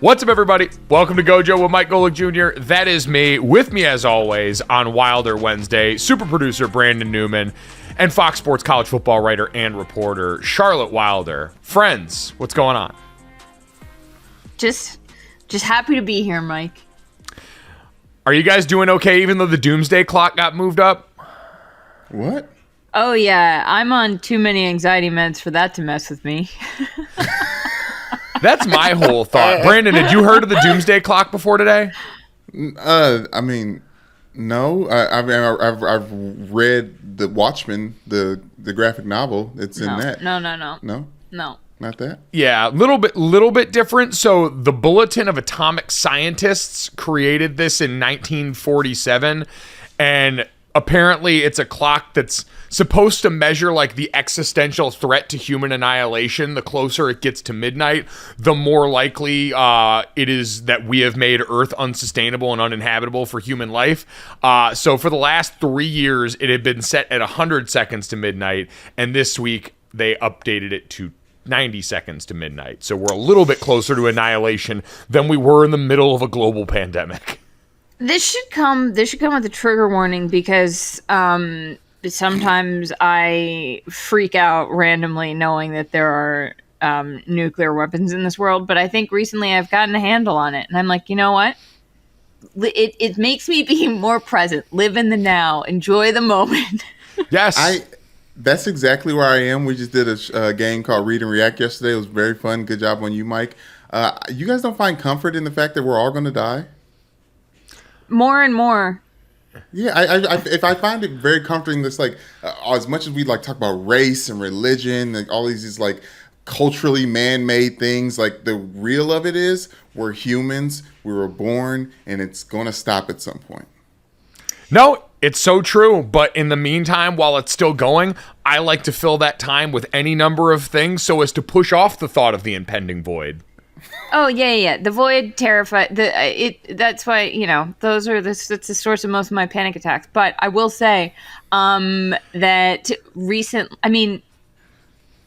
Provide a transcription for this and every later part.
What's up, everybody? Welcome to Gojo with Mike Golick Jr. That is me. With me, as always, on Wilder Wednesday, super producer Brandon Newman, and Fox Sports college football writer and reporter Charlotte Wilder. Friends, what's going on? Just happy to be here, Mike. Are you guys doing okay, even though the Doomsday Clock got moved up? What? Oh, yeah. I'm on too many anxiety meds for that to mess with me. That's my whole thought. Brandon, had you heard of the Doomsday Clock before today? I mean, no. I've read the Watchmen, the graphic novel. It's in that. No. No, not that. Yeah, little bit different. So the Bulletin of Atomic Scientists created this in 1947, and apparently it's a clock that's supposed to measure like the existential threat to human annihilation. The closer it gets to midnight, the more likely it is that we have made Earth unsustainable and uninhabitable for human life. So for the last 3 years, it had been set at 100 seconds to midnight, and this week they updated it to 90 seconds to midnight. So we're a little bit closer to annihilation than we were in the middle of a global pandemic. This should come with a trigger warning because sometimes I freak out randomly knowing that there are nuclear weapons in this world. But I think recently I've gotten a handle on it. And I'm like, you know what? It makes me be more present, live in the now, enjoy the moment. Yes. That's exactly where I am. We just did a game called Read and React yesterday. It was very fun. Good job on you, Mike. You guys don't find comfort in the fact that we're all going to die? More and more. Yeah, I find it very comforting. This like as much as we like talk about race and religion and all these like culturally man-made things, like the real of it is we're humans. We were born, and it's going to stop at some point. No, it's so true. But in the meantime, while it's still going, I like to fill that time with any number of things so as to push off the thought of the impending void. Oh, yeah. The void terrified. That's why, that's the source of most of my panic attacks. But I will say that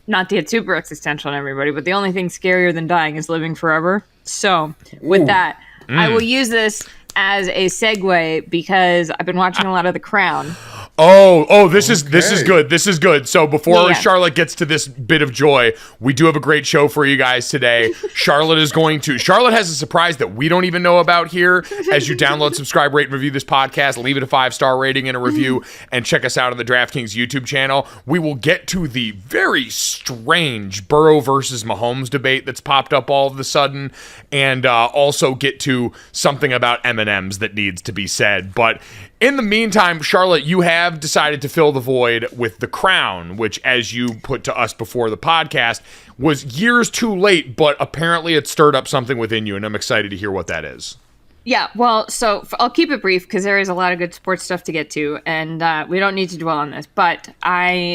not to get super existential on everybody, but the only thing scarier than dying is living forever. So with that, I will use this as a segue because I've been watching a lot of The Crown. This is good. This is good. So before Charlotte gets to this bit of joy, we do have a great show for you guys today. Charlotte has a surprise that we don't even know about here. As you download, subscribe, rate, and review this podcast, leave it a 5-star rating and a review, and check us out on the DraftKings YouTube channel. We will get to the very strange Burrow versus Mahomes debate that's popped up all of a sudden, and also get to something about M&Ms that needs to be said. But in the meantime, Charlotte, you have decided to fill the void with The Crown, which, as you put to us before the podcast, was years too late, but apparently it stirred up something within you, and I'm excited to hear what that is. Yeah, well, so I'll keep it brief because there is a lot of good sports stuff to get to, and we don't need to dwell on this. But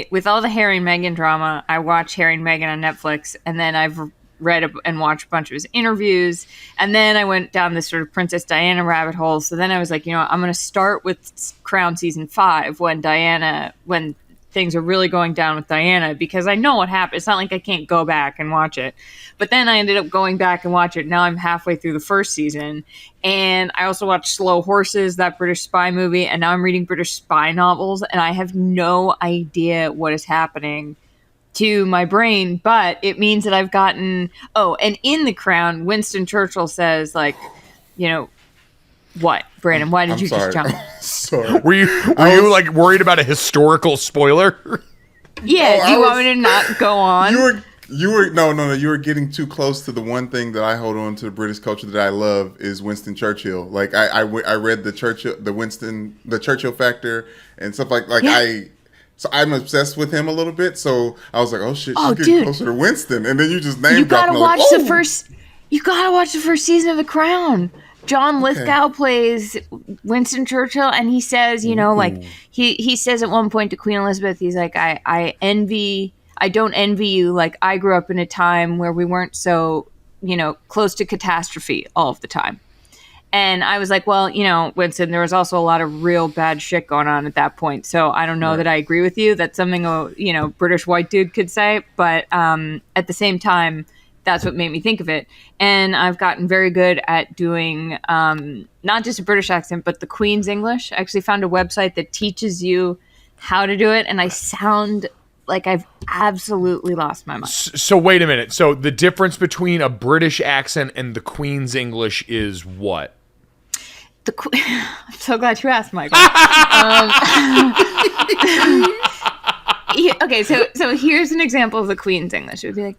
with all the Harry and Meghan drama, I watch Harry and Meghan on Netflix, and then I've read and watched a bunch of his interviews, and then I went down this sort of Princess Diana rabbit hole. So then I was like, I'm going to start with Crown season 5 when things are really going down with Diana, because I know what happened. It's not like I can't go back and watch it. But then I ended up going back and watch it. Now I'm halfway through the first season, and I also watched Slow Horses, that British spy movie, and now I'm reading British spy novels, and I have no idea what is happening to my brain, but it means that I've gotten and in The Crown, Winston Churchill says, like, what, Brandon, why did you just jump? Sorry. Were you like worried about a historical spoiler? Yeah, do you want me to not go on? You were getting too close to the one thing that I hold on to the British culture that I love is Winston Churchill. Like I read the Churchill Factor and stuff like So I'm obsessed with him a little bit. So I was like, oh shit, she's getting closer to Winston. And then you just name dropped. You gotta watch the first season of The Crown. John Lithgow plays Winston Churchill, and he says, he says at one point to Queen Elizabeth, he's like, I don't envy you. Like, I grew up in a time where we weren't so, close to catastrophe all of the time. And I was like, well, Winston, there was also a lot of real bad shit going on at that point. So I don't know that I agree with you. That's something British white dude could say. But at the same time, that's what made me think of it. And I've gotten very good at doing not just a British accent, but the Queen's English. I actually found a website that teaches you how to do it, and I sound like I've absolutely lost my mind. So wait a minute. So the difference between a British accent and the Queen's English is what? I'm so glad you asked, Michael. Okay, so here's an example of the Queen's English. It would be like,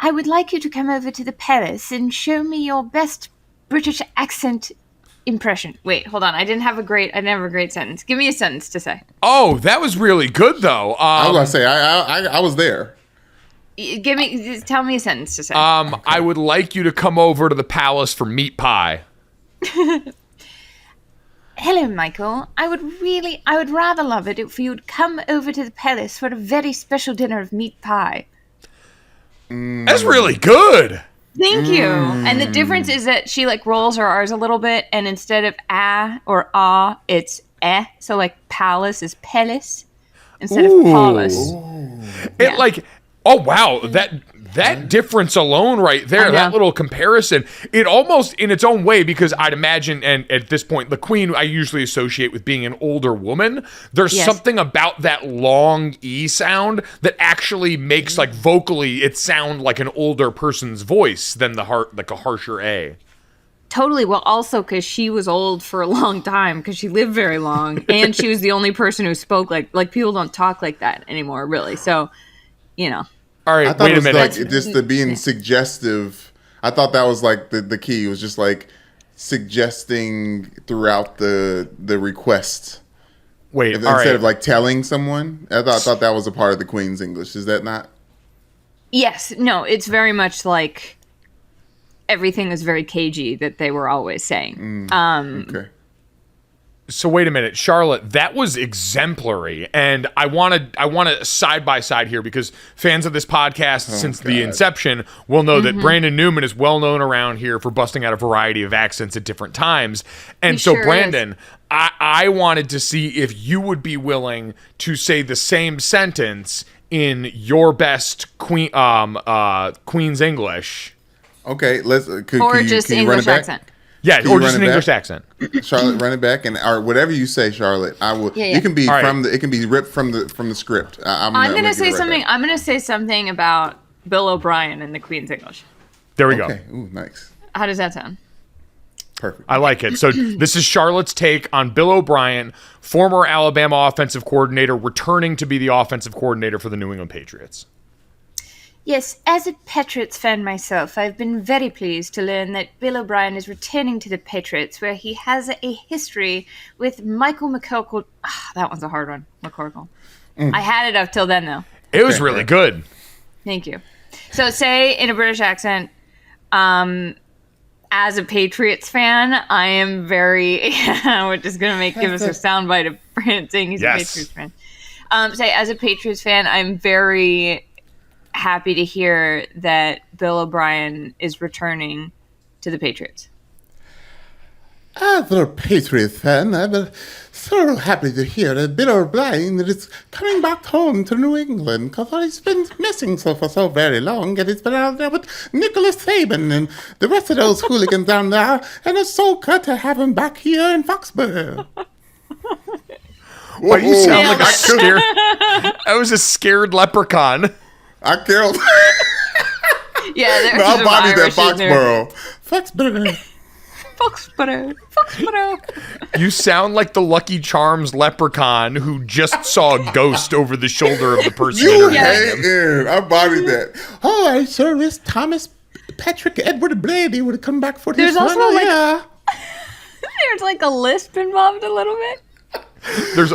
I would like you to come over to the palace and show me your best British accent impression. Wait, hold on. I didn't have a great sentence. Give me a sentence to say. Oh, that was really good, though. I was gonna say I was there. Tell me a sentence to say. I would like you to come over to the palace for meat pie. Hello, Michael. I would rather love it if you would come over to the palace for a very special dinner of meat pie. That's really good. Thank you. And the difference is that she like rolls her R's a little bit, and instead of or it's eh. So like palace is palace instead of palace. It like, oh wow, that difference alone right there, that little comparison, it almost in its own way, because I'd imagine, and at this point, the Queen I usually associate with being an older woman. There's something about that long E sound that actually makes like vocally it sound like an older person's voice than like a harsher A. Totally. Well, also because she was old for a long time, because she lived very long, and she was the only person who spoke like people don't talk like that anymore, really. So, you know. All right, I thought wait it was a minute. like just the being suggestive. I thought that was like the key. It was just like suggesting throughout the request. Wait, instead of like telling someone. I thought that was a part of the Queen's English. Is that not? Yes. No, it's very much like everything is very cagey that they were always saying. Okay. So wait a minute, Charlotte, that was exemplary. And I want to side by side here, because fans of this podcast since the inception will know that Brandon Newman is well known around here for busting out a variety of accents at different times. And so sure Brandon, I wanted to see if you would be willing to say the same sentence in your best Queen's English. Okay, let's Just English accent. Yeah, or just an English accent. Charlotte, run it back, and or whatever you say, Charlotte. I will. Yeah. You can be it can be ripped from the script. I'm gonna say something. I'm gonna say something about Bill O'Brien in the Queen's English. There we go. Ooh, nice. How does that sound? Perfect. I like it. So this is Charlotte's take on Bill O'Brien, former Alabama offensive coordinator, returning to be the offensive coordinator for the New England Patriots. Yes, as a Patriots fan myself, I've been very pleased to learn that Bill O'Brien is returning to the Patriots, where he has a history with Michael McCorkle. That one's a hard one, McCorkle. I had it up till then, though. It was really good. Thank you. So say in a British accent, as a Patriots fan, I am very... we're just going to give us a soundbite of Brandon saying he's a Patriots fan. Say, as a Patriots fan, I'm very... happy to hear that Bill O'Brien is returning to the Patriots. As a Patriots fan, I'm so happy to hear that Bill O'Brien is coming back home to New England, because he's been missing for so very long, and he's been out there with Nicholas Saban and the rest of those hooligans down there, and it's so good to have him back here in Foxborough. Well, you sound like a scared... I was a scared leprechaun. I killed. Yeah, no, I bodied that Foxborough. Foxborough. You sound like the Lucky Charms leprechaun who just saw a ghost over the shoulder of the person interviewing him. I bodied that. Oh, I sure wish Thomas Patrick Edward Brady would come back for this There's also one. like there's like a lisp involved a little bit. There's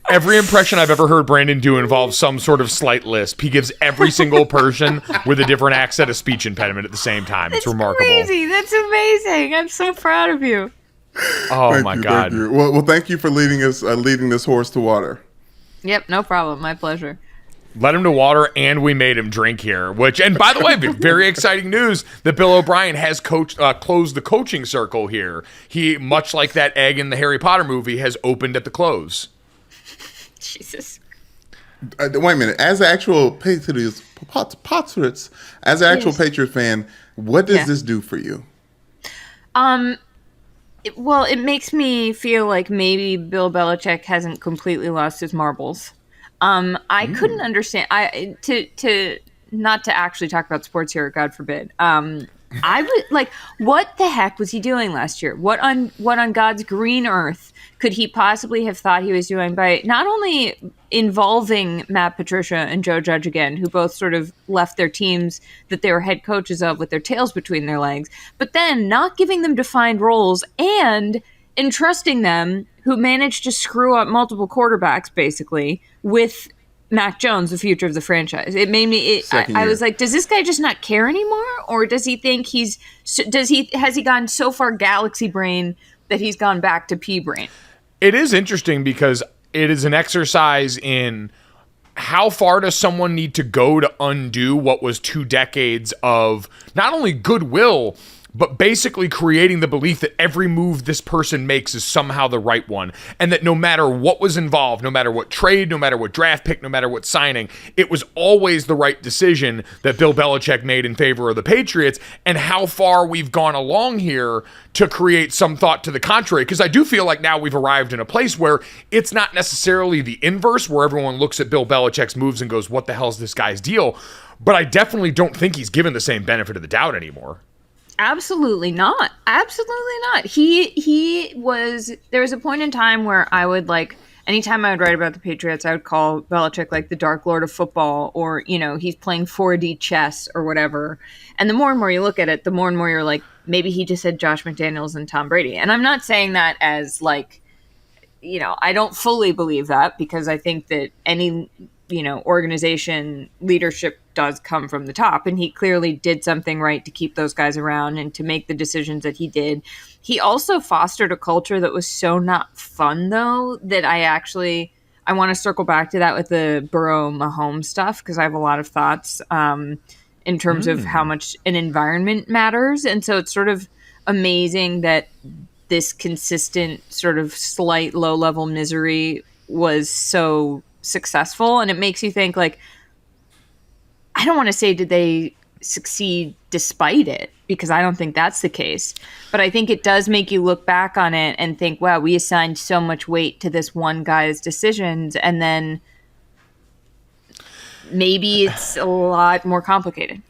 every impression I've ever heard Brandon do involves some sort of slight lisp. He gives every single person with a different accent a speech impediment at the same time. It's remarkable. Crazy. That's amazing. I'm so proud of you. Oh my God. Thank you. Well, thank you for leading this horse to water. Yep, no problem. My pleasure. Led him to water, and we made him drink here. And by the way, very exciting news that Bill O'Brien has closed the coaching circle here. He, much like that egg in the Harry Potter movie, has opened at the close. Jesus. Wait a minute. As an actual Patriots Patriots. As an actual Yes. Patriot fan, what does Yeah. this do for you? Well, it makes me feel like maybe Bill Belichick hasn't completely lost his marbles. I couldn't understand. To not to actually talk about sports here, God forbid. I would like, what the heck was he doing last year? What on God's green earth could he possibly have thought he was doing by not only involving Matt Patricia and Joe Judge again, who both sort of left their teams that they were head coaches of with their tails between their legs, but then not giving them defined roles and entrusting them, who managed to screw up multiple quarterbacks basically, with Mac Jones, the future of the franchise. It made me. I was like, does this guy just not care anymore, or does he think has he gone so far galaxy brain that he's gone back to pea brain? It is interesting because it is an exercise in how far does someone need to go to undo what was 2 decades of not only goodwill, but basically creating the belief that every move this person makes is somehow the right one. And that no matter what was involved, no matter what trade, no matter what draft pick, no matter what signing, it was always the right decision that Bill Belichick made in favor of the Patriots, and how far we've gone along here to create some thought to the contrary. Because I do feel like now we've arrived in a place where it's not necessarily the inverse, where everyone looks at Bill Belichick's moves and goes, what the hell's this guy's deal? But I definitely don't think he's given the same benefit of the doubt anymore. Absolutely not. Absolutely not. He was, there was a point in time where I would like, anytime I would write about the Patriots, I would call Belichick like the Dark Lord of football, or, you know, he's playing 4D chess or whatever. And the more and more you look at it, the more and more you're like, maybe he just had Josh McDaniels and Tom Brady. And I'm not saying that as like, you know, I don't fully believe that, because I think that any, you know, organization leadership does come from the top, and he clearly did something right to keep those guys around and to make the decisions that he did. He also fostered a culture that was so not fun, though, that I want to circle back to that with the Burrow Mahomes stuff, because I have a lot of thoughts in terms of how much an environment matters. And so it's sort of amazing that this consistent sort of slight low-level misery was so successful. And it makes you think, like, I don't want to say did they succeed despite it, because I don't think that's the case, but I think it does make you look back on it and think, wow, we assigned so much weight to this one guy's decisions, and then maybe it's a lot more complicated.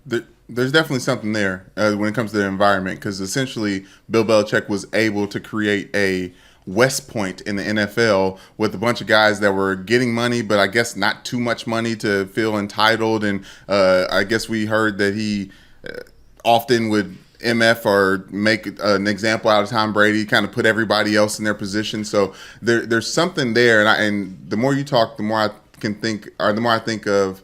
There's definitely something there when it comes to the environment, because essentially Bill Belichick was able to create a West Point in the NFL with a bunch of guys that were getting money, but I guess not too much money to feel entitled. And I guess we heard that he often would MF or make an example out of Tom Brady, kind of put everybody else in their position. So there's something there. And the more you talk, the more I can think, or the more I think of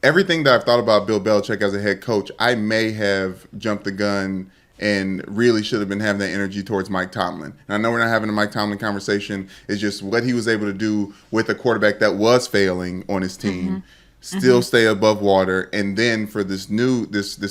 everything that I've thought about Bill Belichick as a head coach. I may have jumped the gun and really should have been having that energy towards Mike Tomlin. And I know we're not having a Mike Tomlin conversation. It's just what he was able to do with a quarterback that was failing on his team, still stay above water. And then for this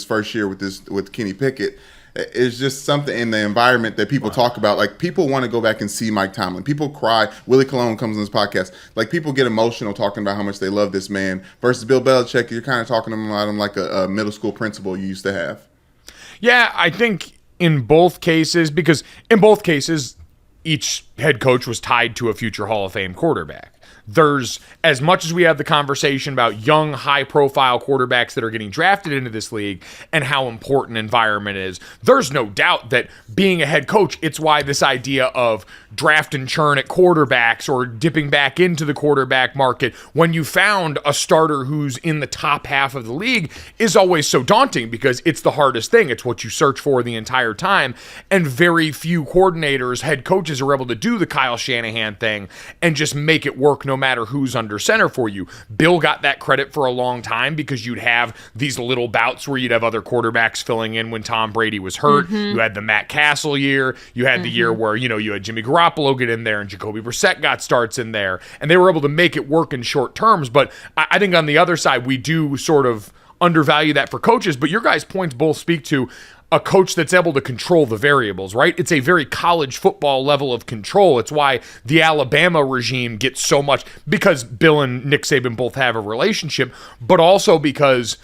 first year with Kenny Pickett, it's just something in the environment that people talk about. Like, people want to go back and see Mike Tomlin. People cry. Willie Colon comes on this podcast. Like, people get emotional talking about how much they love this man. Versus Bill Belichick, you're kind of talking about him like a middle school principal you used to have. Yeah, I think in both cases, because in both cases, each head coach was tied to a future Hall of Fame quarterback. There's, as much as we have the conversation about young, high-profile quarterbacks that are getting drafted into this league and how important environment is, there's no doubt that being a head coach, it's why this idea of draft and churn at quarterbacks or dipping back into the quarterback market when you found a starter who's in the top half of the league is always so daunting, because it's the hardest thing. It's what you search for the entire time, and very few coordinators, head coaches, are able to do the Kyle Shanahan thing and just make it work no matter who's under center for you. Bill got that credit for a long time because you'd have these little bouts where you'd have other quarterbacks filling in when Tom Brady was hurt. You had the Matt Castle year. You had the year where, you had Jimmy Garoppolo get in there and Jacoby Brissett got starts in there, and they were able to make it work in short terms. But I think on the other side, we do sort of undervalue that for coaches. But your guys' points both speak to a coach that's able to control the variables, right? It's a very college football level of control. It's why the Alabama regime gets so much, because Bill and Nick Saban both have a relationship, but also because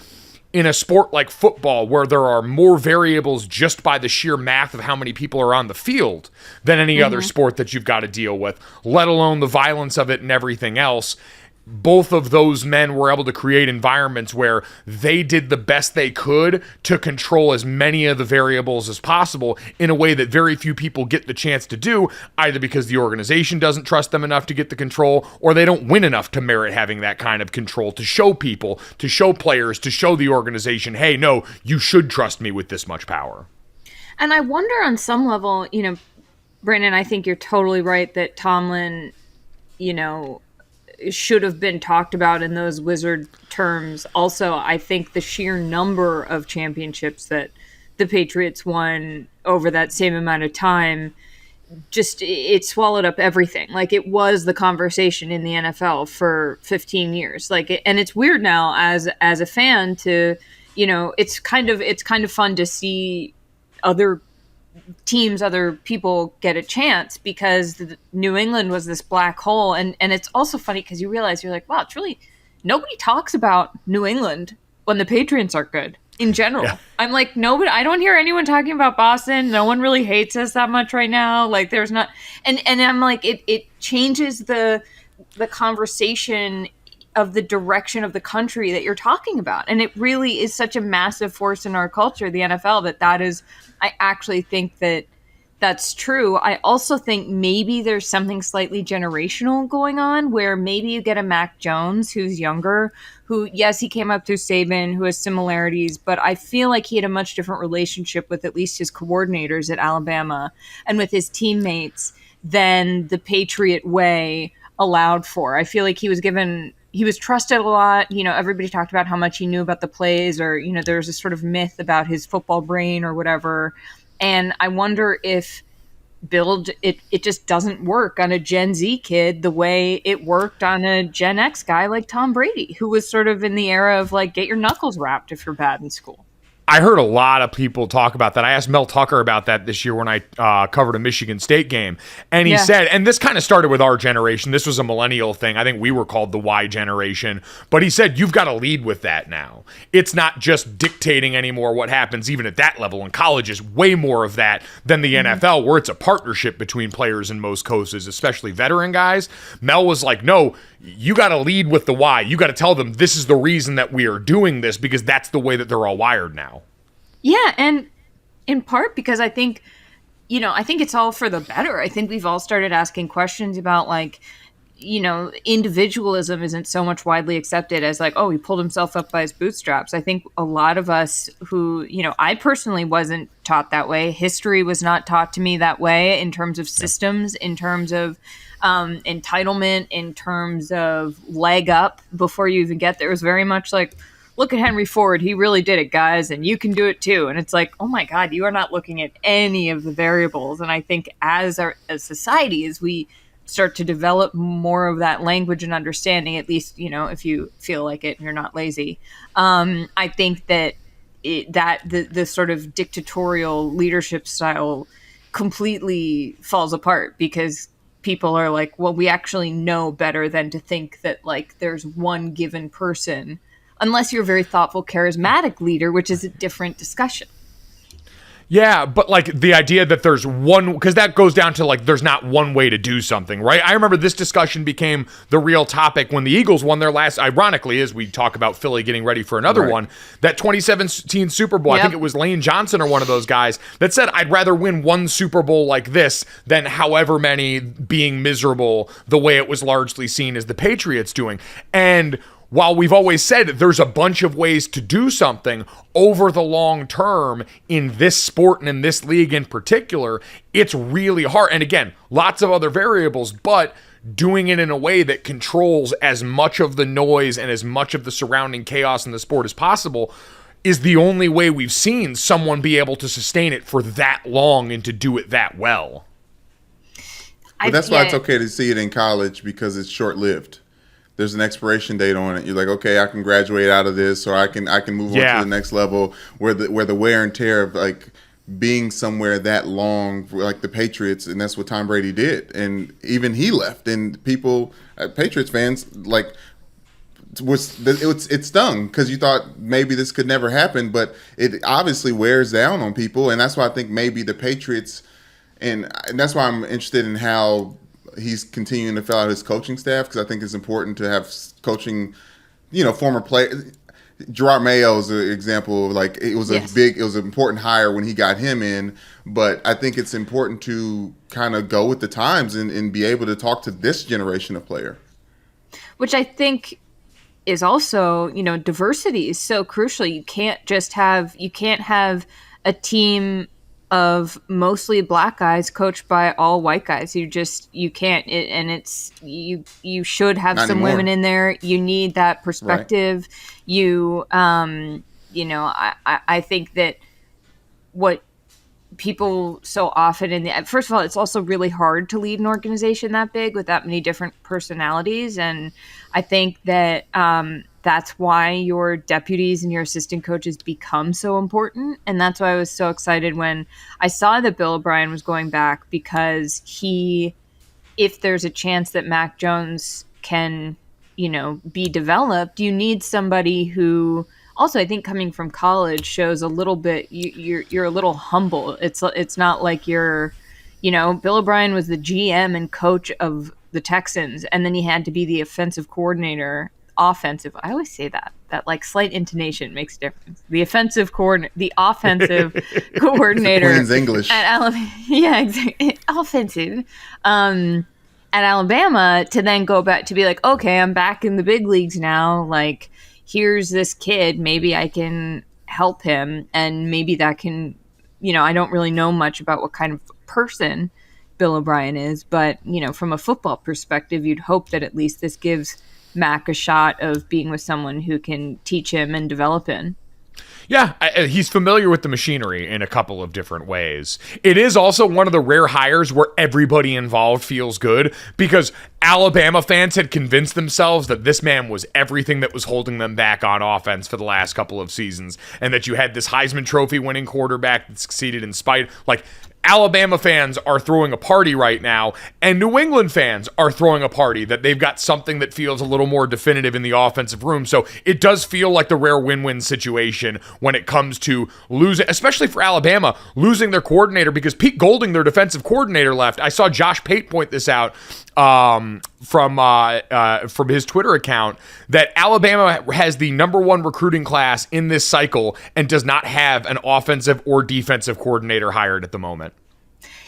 in a sport like football, where there are more variables just by the sheer math of how many people are on the field than any other sport that you've got to deal with, let alone the violence of it and everything else, both of those men were able to create environments where they did the best they could to control as many of the variables as possible in a way that very few people get the chance to do, either because the organization doesn't trust them enough to get the control, or they don't win enough to merit having that kind of control, to show people, to show players, to show the organization, hey, no, you should trust me with this much power. And I wonder on some level, Brandon, I think you're totally right that Tomlin, should have been talked about in those Wizard terms. Also, I think the sheer number of championships that the Patriots won over that same amount of time, just it swallowed up everything. Like, it was the conversation in the NFL for 15 years. And it's weird now as a fan to, it's kind of fun to see other teams, other people get a chance, because New England was this black hole. And it's also funny because you realize, you're like, wow, it's really, nobody talks about New England when the Patriots are good in general. Yeah. I'm like, nobody, I don't hear anyone talking about Boston. No one really hates us that much right now. Like, there's not, and I'm like, it changes the conversation of the direction of the country that you're talking about. And it really is such a massive force in our culture, the NFL, that is, I actually think that's true. I also think maybe there's something slightly generational going on, where maybe you get a Mac Jones who's younger, who, yes, he came up through Saban, who has similarities, but I feel like he had a much different relationship with at least his coordinators at Alabama and with his teammates than the Patriot way allowed for. I feel like he was trusted a lot. Everybody talked about how much he knew about the plays, or, there was this sort of myth about his football brain or whatever. And I wonder if it just doesn't work on a Gen Z kid the way it worked on a Gen X guy like Tom Brady, who was sort of in the era of like, get your knuckles rapped if you're bad in school. I heard a lot of people talk about that. I asked Mel Tucker about that this year when I covered a Michigan State game. And he said, and this kind of started with our generation. This was a millennial thing. I think we were called the Y generation. But he said, you've got to lead with that now. It's not just dictating anymore what happens even at that level. And college is way more of that than the NFL, where it's a partnership between players in most coaches, especially veteran guys. Mel was like, no, you got to lead with the why. You got to tell them this is the reason that we are doing this, because that's the way that they're all wired now. Yeah, and in part because I think it's all for the better. I think we've all started asking questions about, like, individualism isn't so much widely accepted as like, oh, he pulled himself up by his bootstraps. I think a lot of us who, I personally wasn't taught that way. History was not taught to me that way in terms of systems, in terms of entitlement, in terms of leg up before you even get there. It was very much like, look at Henry Ford. He really did it, guys, and you can do it too. And it's like, oh my God, you are not looking at any of the variables. And I think as society, as we start to develop more of that language and understanding, at least, if you feel like it and you're not lazy, I think that the sort of dictatorial leadership style completely falls apart, because people are like, well, we actually know better than to think that, like, there's one given person, unless you're a very thoughtful, charismatic leader, which is a different discussion. Yeah, but like the idea that there's one, because that goes down to like there's not one way to do something, right? I remember this discussion became the real topic when the Eagles won their last, ironically, as we talk about Philly getting ready for another one, that 2017 Super Bowl. Yep. I think it was Lane Johnson or one of those guys that said, I'd rather win one Super Bowl like this than however many being miserable the way it was largely seen as the Patriots doing. And while we've always said there's a bunch of ways to do something, over the long term in this sport and in this league in particular, it's really hard. And again, lots of other variables, but doing it in a way that controls as much of the noise and as much of the surrounding chaos in the sport as possible is the only way we've seen someone be able to sustain it for that long and to do it that well. But that's why it's okay to see it in college, because it's short-lived. there's an expiration date on it. You're like, okay, I can graduate out of this, or I can move on to the next level. Where the wear and tear of like being somewhere that long, like the Patriots, and that's what Tom Brady did, and even he left, and people, Patriots fans, like. It stung because you thought maybe this could never happen, but it obviously wears down on people, and that's why I think maybe the Patriots, and that's why I'm interested in how he's continuing to fill out his coaching staff, because I think it's important to have coaching, former players. Gerard Mayo is an example of like it was an important hire when he got him in, but I think it's important to kind of go with the times and be able to talk to this generation of player, which I think is also, diversity is so crucial. You can't have a team of mostly black guys coached by all white guys. You can't, you should have Not some anymore. women in there. You need that perspective. Right. I think that what people so often first of all, it's also really hard to lead an organization that big with that many different personalities. And I think that that's why your deputies and your assistant coaches become so important. And that's why I was so excited when I saw that Bill O'Brien was going back, because if there's a chance that Mac Jones can, be developed, you need somebody who also, I think coming from college shows a little bit, you're a little humble. It's not like you're, Bill O'Brien was the GM and coach of the Texans, and then he had to be the offensive coordinator. Offensive. I always say that like slight intonation makes a difference. The offensive coordinator Queen's English at Alabama. Yeah, exactly. Offensive. At Alabama, to then go back to be like, okay, I'm back in the big leagues now. Like, here's this kid. Maybe I can help him, and maybe that can, I don't really know much about what kind of person Bill O'Brien is, but from a football perspective, you'd hope that at least this gives Mac a shot of being with someone who can teach him and develop him. Yeah, he's familiar with the machinery in a couple of different ways. It is also one of the rare hires where everybody involved feels good, because Alabama fans had convinced themselves that this man was everything that was holding them back on offense for the last couple of seasons, and that you had this Heisman Trophy winning quarterback that succeeded in spite. Like, Alabama fans are throwing a party right now, and New England fans are throwing a party that they've got something that feels a little more definitive in the offensive room. So it does feel like the rare win-win situation when it comes to losing, especially for Alabama, losing their coordinator, because Pete Golding, their defensive coordinator, left. I saw Josh Pate point this out from his Twitter account, that Alabama has the #1 recruiting class in this cycle and does not have an offensive or defensive coordinator hired at the moment.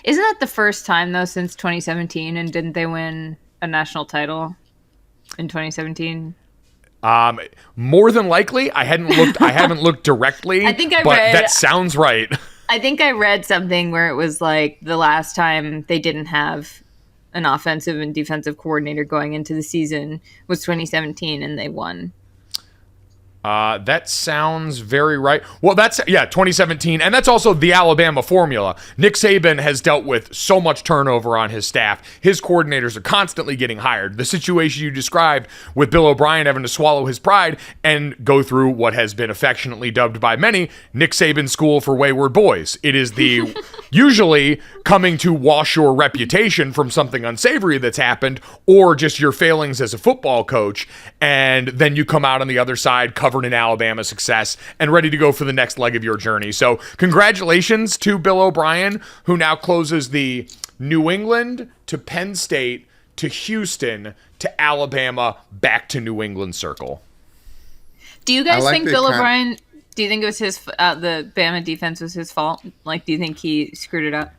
Isn't that the first time, though, since 2017? And didn't they win a national title in 2017? More than likely. I haven't looked directly. I think but that sounds right. I think I read something where it was like the last time they didn't have an offensive and defensive coordinator going into the season was 2017, and they won. That sounds very right. Well, 2017, and that's also the Alabama formula. Nick Saban has dealt with so much turnover on his staff. His coordinators are constantly getting hired. The situation you described with Bill O'Brien having to swallow his pride and go through what has been affectionately dubbed by many Nick Saban School for Wayward Boys. It is the usually coming to wash your reputation from something unsavory that's happened, or just your failings as a football coach, and then you come out on the other side covered in Alabama success and ready to go for the next leg of your journey. So congratulations to Bill O'Brien, who now closes the New England to Penn State to Houston to Alabama back to New England circle. Do you guys think Bill O'Brien, do you think it was his, the Bama defense was his fault? Like, do you think he screwed it up?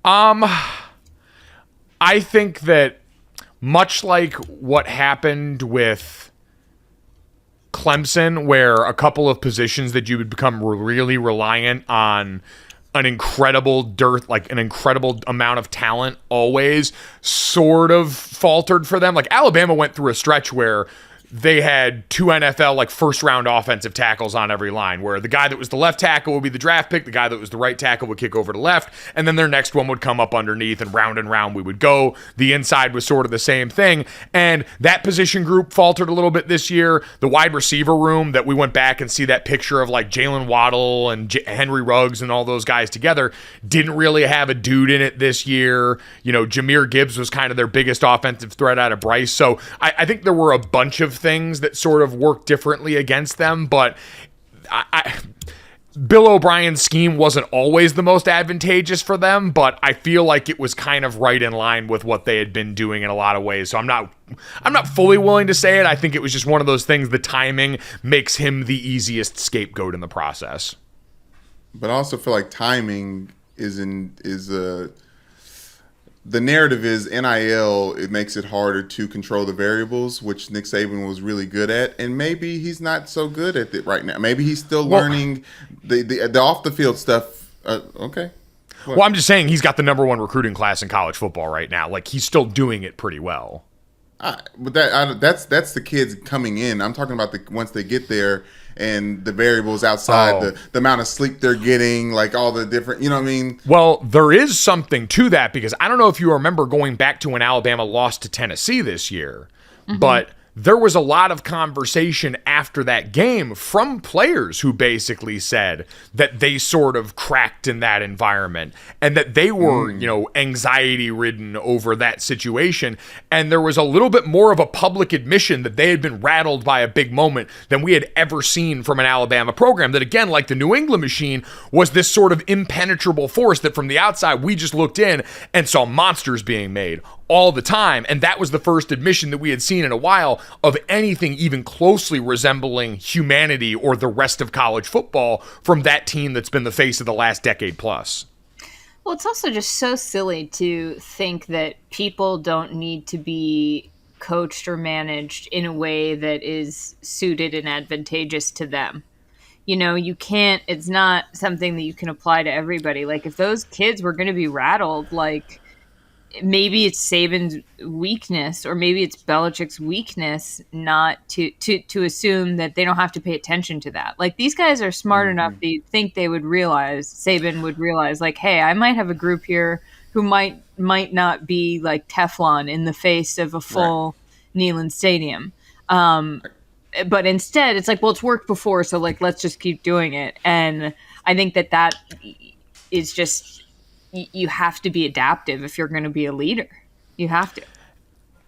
I think that much like what happened with Clemson, where a couple of positions that you would become really reliant on an incredible dearth, like an incredible amount of talent always sort of faltered for them. Like Alabama went through a stretch where they had 2 NFL like first round offensive tackles on every line, where the guy that was the left tackle would be the draft pick, the guy that was the right tackle would kick over to left, and then their next one would come up underneath, and round we would go. The inside was sort of the same thing, and that position group faltered a little bit this year. The wide receiver room that we went back and see that picture of like Jalen Waddle and Henry Ruggs and all those guys together didn't really have a dude in it this year. You know, Jahmyr Gibbs was kind of their biggest offensive threat out of Bryce, so I think there were a bunch of things that sort of worked differently against them, but Bill O'Brien's scheme wasn't always the most advantageous for them, but I feel like it was kind of right in line with what they had been doing in a lot of ways. So I'm not fully willing to say it. I think it was just one of those things. The timing makes him the easiest scapegoat in the process. But I also feel like timing the narrative is NIL, it makes it harder to control the variables, which Nick Saban was really good at, and maybe he's not so good at it right now. Maybe he's still learning the off the field stuff. Okay. What? Well, I'm just saying he's got the number 1 recruiting class in college football right now. Like, he's still doing it pretty well. But that's the kids coming in. I'm talking about once they get there and the variables outside, the amount of sleep they're getting, like all the different, you know what I mean? Well, there is something to that, because I don't know if you remember going back to when Alabama lost to Tennessee this year, but there was a lot of conversation after that game from players who basically said that they sort of cracked in that environment and that they were, anxiety ridden over that situation. And there was a little bit more of a public admission that they had been rattled by a big moment than we had ever seen from an Alabama program that, again, like the New England machine, was this sort of impenetrable force that from the outside we just looked in and saw monsters being made all the time. And that was the first admission that we had seen in a while of anything even closely resembling humanity or the rest of college football from that team that's been the face of the last decade plus. Well, it's also just so silly to think that people don't need to be coached or managed in a way that is suited and advantageous to them. You can't, it's not something that you can apply to everybody. Like, if those kids were going to be rattled, like, maybe it's Saban's weakness, or maybe it's Belichick's weakness not to assume that they don't have to pay attention to that. Like, these guys are smart enough that you'd think Saban would realize, like, hey, I might have a group here who might not be like Teflon in the face of a full Neyland Stadium. But instead, it's like, well, it's worked before, so like, let's just keep doing it. And I think that is just, you have to be adaptive if you're going to be a leader. You have to.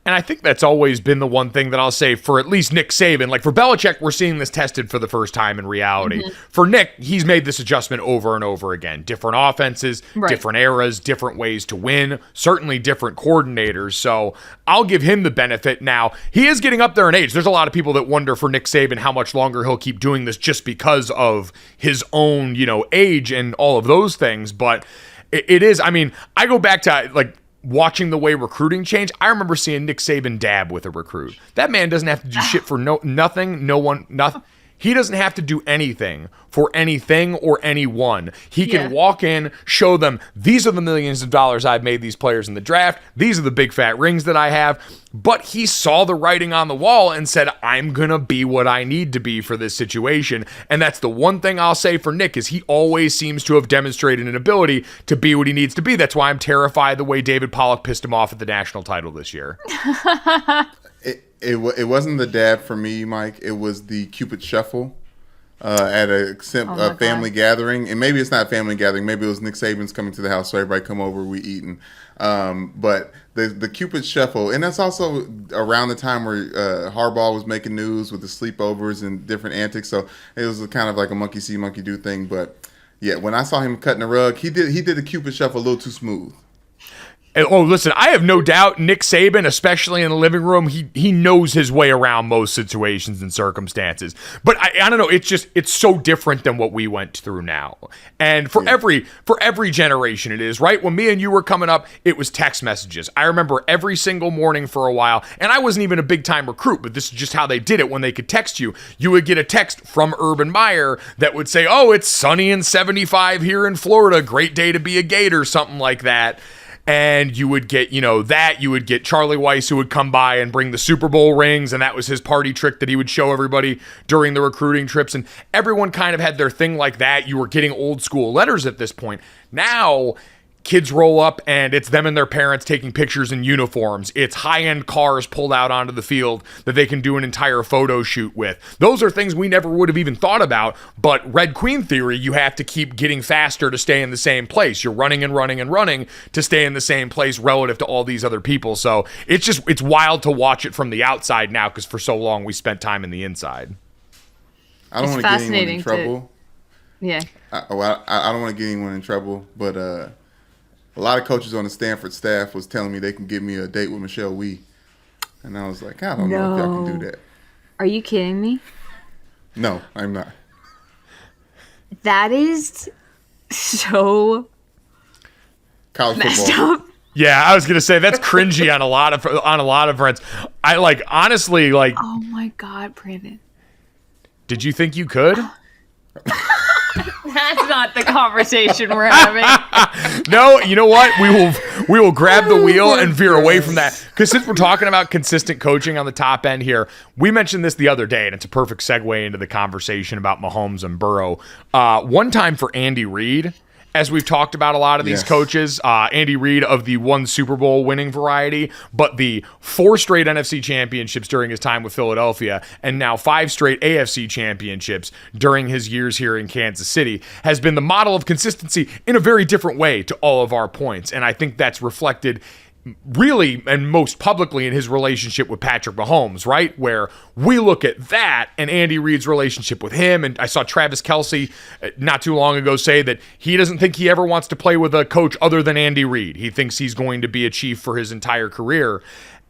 And I think that's always been the one thing that I'll say for at least Nick Saban. Like, for Belichick, we're seeing this tested for the first time in reality. For Nick, he's made this adjustment over and over again. Different offenses, different eras, different ways to win, certainly different coordinators. So I'll give him the benefit. Now, he is getting up there in age. There's a lot of people that wonder for Nick Saban how much longer he'll keep doing this just because of his own, age and all of those things. But it is, I mean, I go back to, like, watching the way recruiting changed. I remember seeing Nick Saban dab with a recruit. That man doesn't have to do shit for nothing. He doesn't have to do anything for anything or anyone. He can walk in, show them, these are the millions of dollars I've made these players in the draft. These are the big fat rings that I have. But he saw the writing on the wall and said, I'm going to be what I need to be for this situation. And that's the one thing I'll say for Nick, is he always seems to have demonstrated an ability to be what he needs to be. That's why I'm terrified the way David Pollock pissed him off at the national title this year. It wasn't the dab for me, Mike. It was the Cupid Shuffle at a family gathering. And maybe it's not a family gathering. Maybe it was Nick Saban's coming to the house, so everybody come over, we eating. But the Cupid Shuffle, and that's also around the time where Harbaugh was making news with the sleepovers and different antics. So it was kind of like a monkey see, monkey do thing. But yeah, when I saw him cutting the rug, he did the Cupid Shuffle a little too smooth. Oh, listen, I have no doubt Nick Saban, especially in the living room, he knows his way around most situations and circumstances. But I don't know, it's so different than what we went through now. And for every generation it is, right? When me and you were coming up, it was text messages. I remember every single morning for a while, and I wasn't even a big-time recruit, but this is just how they did it when they could text you. You would get a text from Urban Meyer that would say, oh, it's sunny and 75 here in Florida, great day to be a Gator, something like that. And you would get, you would get Charlie Weiss, who would come by and bring the Super Bowl rings. And that was his party trick that he would show everybody during the recruiting trips. And everyone kind of had their thing like that. You were getting old school letters at this point. Now, kids roll up and it's them and their parents taking pictures in uniforms. It's high-end cars pulled out onto the field that they can do an entire photo shoot with. Those are things we never would have even thought about, but Red Queen theory, you have to keep getting faster to stay in the same place. You're running and running and running to stay in the same place relative to all these other people. So it's wild to watch it from the outside now, because for so long we spent time in the inside. I don't want to get anyone in trouble. Yeah. I don't want to get anyone in trouble, but a lot of coaches on the Stanford staff was telling me they can give me a date with Michelle Wee. And I was like, I don't know if y'all can do that. Are you kidding me? No, I'm not. That is so College messed football. up. Yeah, I was gonna say that's cringy on a lot of fronts. I honestly. Oh my God, Brandon. Did you think you could? That's not the conversation we're having. No, you know what? We will grab the wheel and veer away from that. Because since we're talking about consistent coaching on the top end here, we mentioned this the other day, and it's a perfect segue into the conversation about Mahomes and Burrow. One time for Andy Reid, as we've talked about a lot of these coaches, Andy Reid of the one Super Bowl winning variety, but the 4 straight NFC championships during his time with Philadelphia, and now 5 straight AFC championships during his years here in Kansas City, has been the model of consistency in a very different way to all of our points. And I think that's reflected really and most publicly in his relationship with Patrick Mahomes, right? Where we look at that and Andy Reid's relationship with him. And I saw Travis Kelce not too long ago say that he doesn't think he ever wants to play with a coach other than Andy Reid. He thinks he's going to be a Chief for his entire career.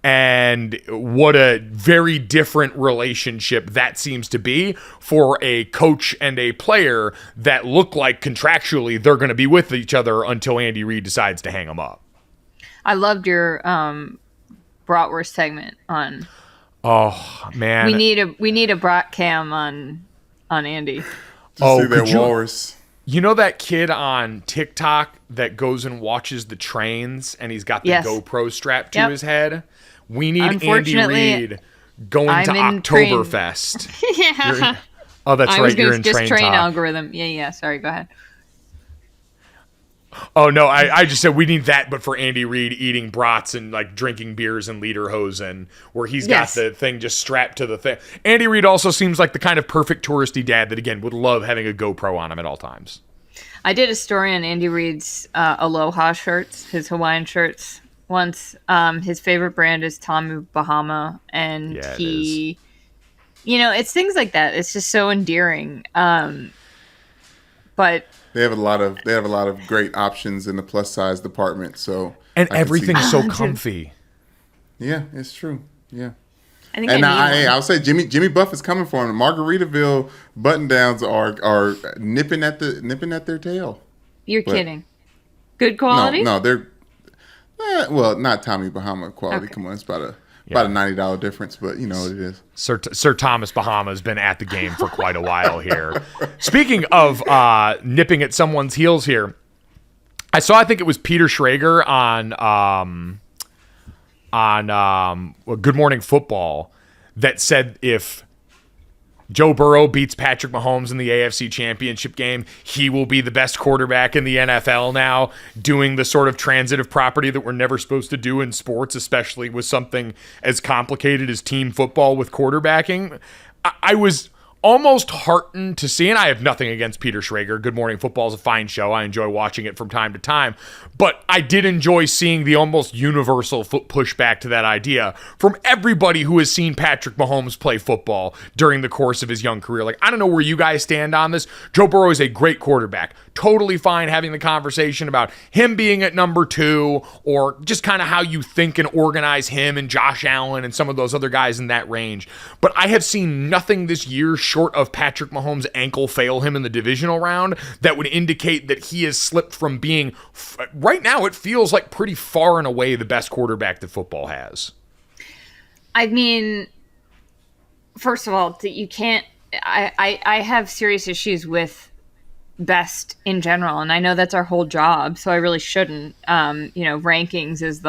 And what a very different relationship that seems to be for a coach and a player that look like contractually they're going to be with each other until Andy Reid decides to hang them up. I loved your bratwurst segment on. Oh man, we need a brat cam on Andy. See that walrus. You know that kid on TikTok that goes and watches the trains and he's got the GoPro strapped to his head? We need Andy Reid going to Oktoberfest. Yeah. That's right. You're in train talk. Algorithm. Yeah. Sorry. Go ahead. Oh, no, I just said we need that, but for Andy Reid eating brats and drinking beers and lederhosen, where he's got the thing just strapped to the thing. Andy Reid also seems like the kind of perfect touristy dad that, again, would love having a GoPro on him at all times. I did a story on Andy Reid's Aloha shirts, his Hawaiian shirts, once. His favorite brand is Tommy Bahama, and it's things like that. It's just so endearing. But they have a lot of great options in the plus size department. So everything's so comfy. Yeah, it's true. Yeah. I think I'll say Jimmy Buff is coming for him. The Margaritaville button downs are nipping at their tail. You're kidding. Good quality? No, they're not Tommy Bahama quality. Okay. Come on, it's about a $90 difference, but you know what it is. Sir Thomas Bahama has been at the game for quite a while here. Speaking of nipping at someone's heels here, I think it was Peter Schrager on Good Morning Football that said if Joe Burrow beats Patrick Mahomes in the AFC Championship game, he will be the best quarterback in the NFL now, doing the sort of transitive property that we're never supposed to do in sports, especially with something as complicated as team football with quarterbacking. I was almost heartened to see, and I have nothing against Peter Schrager. Good Morning Football is a fine show. I enjoy watching it from time to time. But I did enjoy seeing the almost universal pushback to that idea from everybody who has seen Patrick Mahomes play football during the course of his young career. I don't know where you guys stand on this. Joe Burrow is a great quarterback. Totally fine having the conversation about him being at number 2, or just kind of how you think and organize him and Josh Allen and some of those other guys in that range. But I have seen nothing this year short of Patrick Mahomes' ankle fail him in the divisional round that would indicate that he has slipped from being, right now it feels like pretty far and away the best quarterback that football has. I mean, first of all, you can't, I have serious issues with best in general. And I know that's our whole job, so I really shouldn't. Rankings is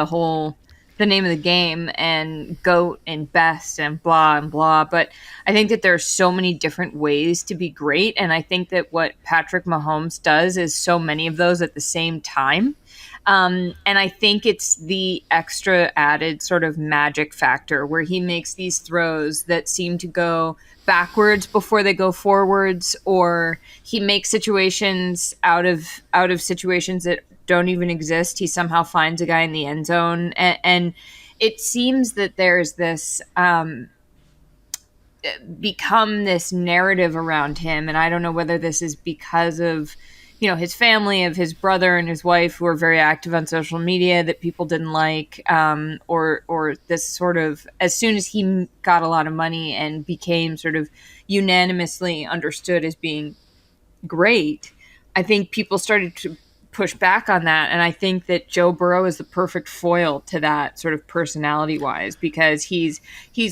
the name of the game, and GOAT and best and blah and blah. But I think that there are so many different ways to be great. And I think that what Patrick Mahomes does is so many of those at the same time. And I think it's the extra added sort of magic factor where he makes these throws that seem to go backwards before they go forwards, or he makes situations out of situations that don't even exist. He somehow finds a guy in the end zone. And it seems that there's this become this narrative around him. And I don't know whether this is because of, his family, of his brother and his wife who are very active on social media that people didn't like, or this sort of, as soon as he got a lot of money and became sort of unanimously understood as being great, I think people started to push back on that. And I think that Joe Burrow is the perfect foil to that, sort of personality wise, because he's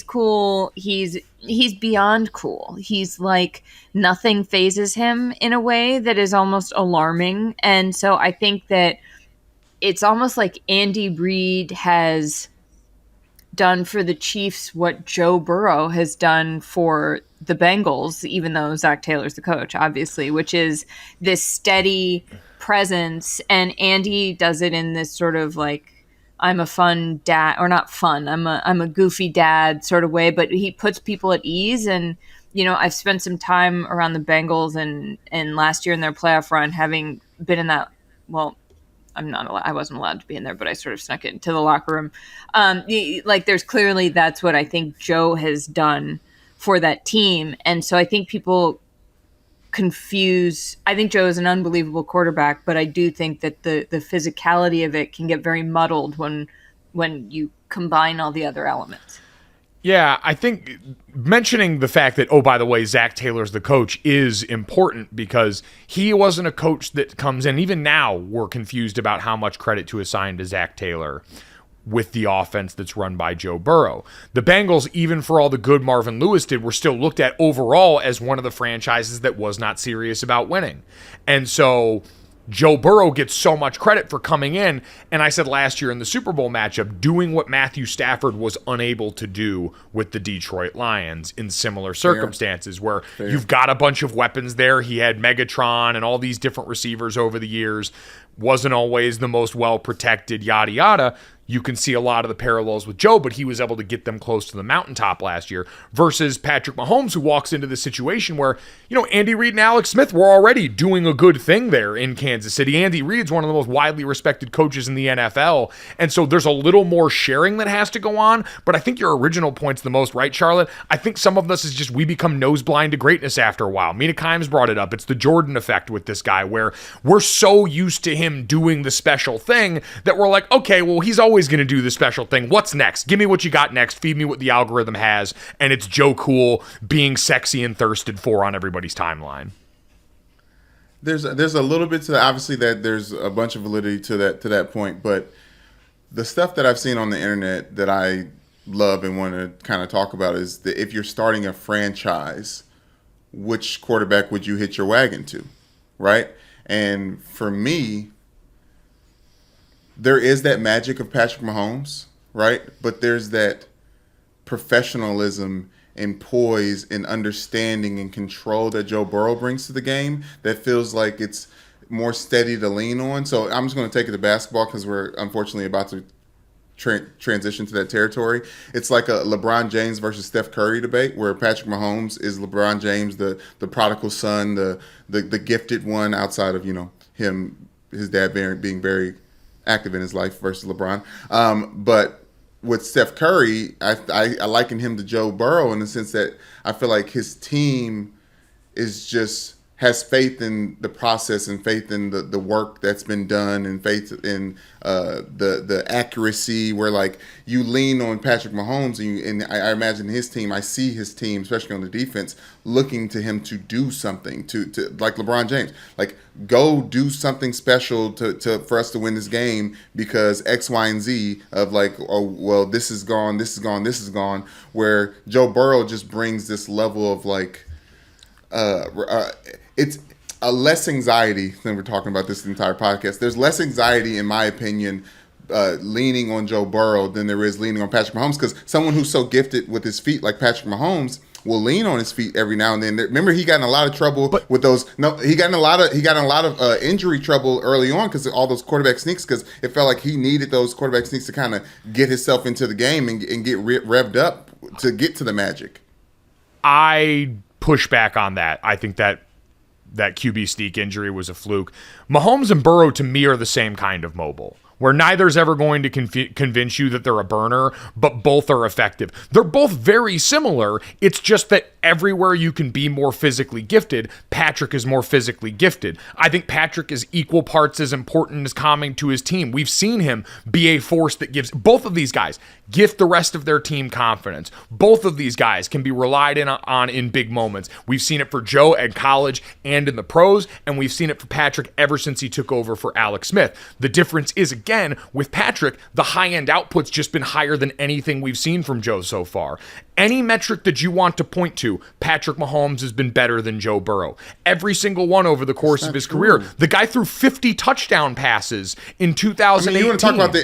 cool. He's beyond cool. He's like, nothing phases him in a way that is almost alarming. And so I think that it's almost like Andy Reid has done for the Chiefs what Joe Burrow has done for the Bengals, even though Zach Taylor's the coach, obviously, which is this steady presence. And Andy does it in this sort of like, I'm a fun dad, or not fun, I'm a goofy dad sort of way, but he puts people at ease. And I've spent some time around the Bengals and last year in their playoff run, having been in that, well, I wasn't allowed to be in there, but I sort of snuck it into the locker room. There's clearly, that's what I think Joe has done for that team. And so I think people I think Joe is an unbelievable quarterback, but I do think that the physicality of it can get very muddled when you combine all the other elements. Yeah, I think mentioning the fact that, oh, by the way, Zach Taylor's the coach is important, because he wasn't a coach that comes in. Even now, we're confused about how much credit to assign to Zach Taylor with the offense that's run by Joe Burrow. The Bengals, even for all the good Marvin Lewis did, were still looked at overall as one of the franchises that was not serious about winning. And so Joe Burrow gets so much credit for coming in, and I said last year in the Super Bowl matchup, doing what Matthew Stafford was unable to do with the Detroit Lions in similar circumstances, where you've got a bunch of weapons there. He had Megatron and all these different receivers over the years, wasn't always the most well-protected, yada, yada. You can see a lot of the parallels with Joe, but he was able to get them close to the mountaintop last year, versus Patrick Mahomes, who walks into the situation where, Andy Reid and Alex Smith were already doing a good thing there in Kansas City. Andy Reid's one of the most widely respected coaches in the NFL, and so there's a little more sharing that has to go on. But I think your original point's the most right, Charlotte. I think some of this is just we become nose blind to greatness after a while. Mina Kimes brought it up. It's the Jordan effect with this guy, where we're so used to him doing the special thing that we're like, okay, well, he's always going to do the special thing. What's next? Give me what you got next. Feed me what the algorithm has. And it's Joe Cool being sexy and thirsted for on everybody's timeline. There's a little bit to that. Obviously, that there's a bunch of validity to that point, but the stuff that I've seen on the internet that I love and want to kind of talk about is that if you're starting a franchise, which quarterback would you hitch your wagon to, right? And for me, there is that magic of Patrick Mahomes, right? But there's that professionalism and poise and understanding and control that Joe Burrow brings to the game that feels like it's more steady to lean on. So I'm just going to take it to basketball because we're unfortunately about to transition to that territory. It's like a LeBron James versus Steph Curry debate where Patrick Mahomes is LeBron James, the prodigal son, the gifted one outside of, him, his dad being very active in his life versus LeBron. But with Steph Curry, I liken him to Joe Burrow in the sense that I feel like his team has faith in the process and faith in the work that's been done and faith in the accuracy where like you lean on Patrick Mahomes and I imagine his team, I see his team, especially on the defense, looking to him to do something to like LeBron James, like go do something special for us to win this game because X, Y, and Z of like, oh, well, this is gone, where Joe Burrow just brings this level of like, less anxiety than we're talking about this entire podcast. There's less anxiety, in my opinion, leaning on Joe Burrow than there is leaning on Patrick Mahomes, because someone who's so gifted with his feet like Patrick Mahomes will lean on his feet every now and then. Remember, he got in a lot of trouble with those. No, he got in a lot of injury trouble early on because of all those quarterback sneaks. Because it felt like he needed those quarterback sneaks to kind of get himself into the game and get revved up to get to the magic. I push back on that. I think that QB sneak injury was a fluke. Mahomes and Burrow, to me, are the same kind of mobile, where neither's ever going to convince you that they're a burner, but both are effective. They're both very similar. It's just that everywhere you can be more physically gifted, Patrick is more physically gifted. I think Patrick is equal parts as important as coming to his team. We've seen him be a force that gives both of these guys gift the rest of their team confidence. Both of these guys can be relied on in big moments. We've seen it for Joe at college and in the pros, and we've seen it for Patrick ever since he took over for Alex Smith. The difference is, again, with Patrick, the high-end output's just been higher than anything we've seen from Joe so far. Any metric that you want to point to, Patrick Mahomes has been better than Joe Burrow. Every single one over the course of his career. The guy threw 50 touchdown passes in 2018. You want to talk about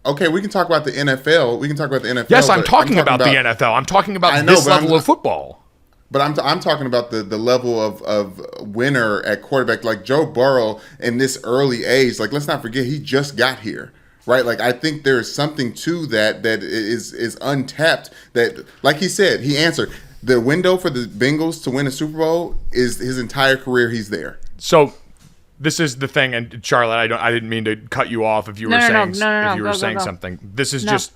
okay, we can talk about the NFL. We can talk about the NFL. Yes, I'm talking about the NFL. I'm talking about this level of football. But I'm talking about the level of winner at quarterback, like Joe Burrow in this early age. Like, let's not forget, he just got here, right? Like, I think there is something to that is untapped. That, like he said, he answered the window for the Bengals to win a Super Bowl is his entire career. He's there. So this is the thing, and Charlotte, I didn't mean to cut you off if you were saying something. This is just.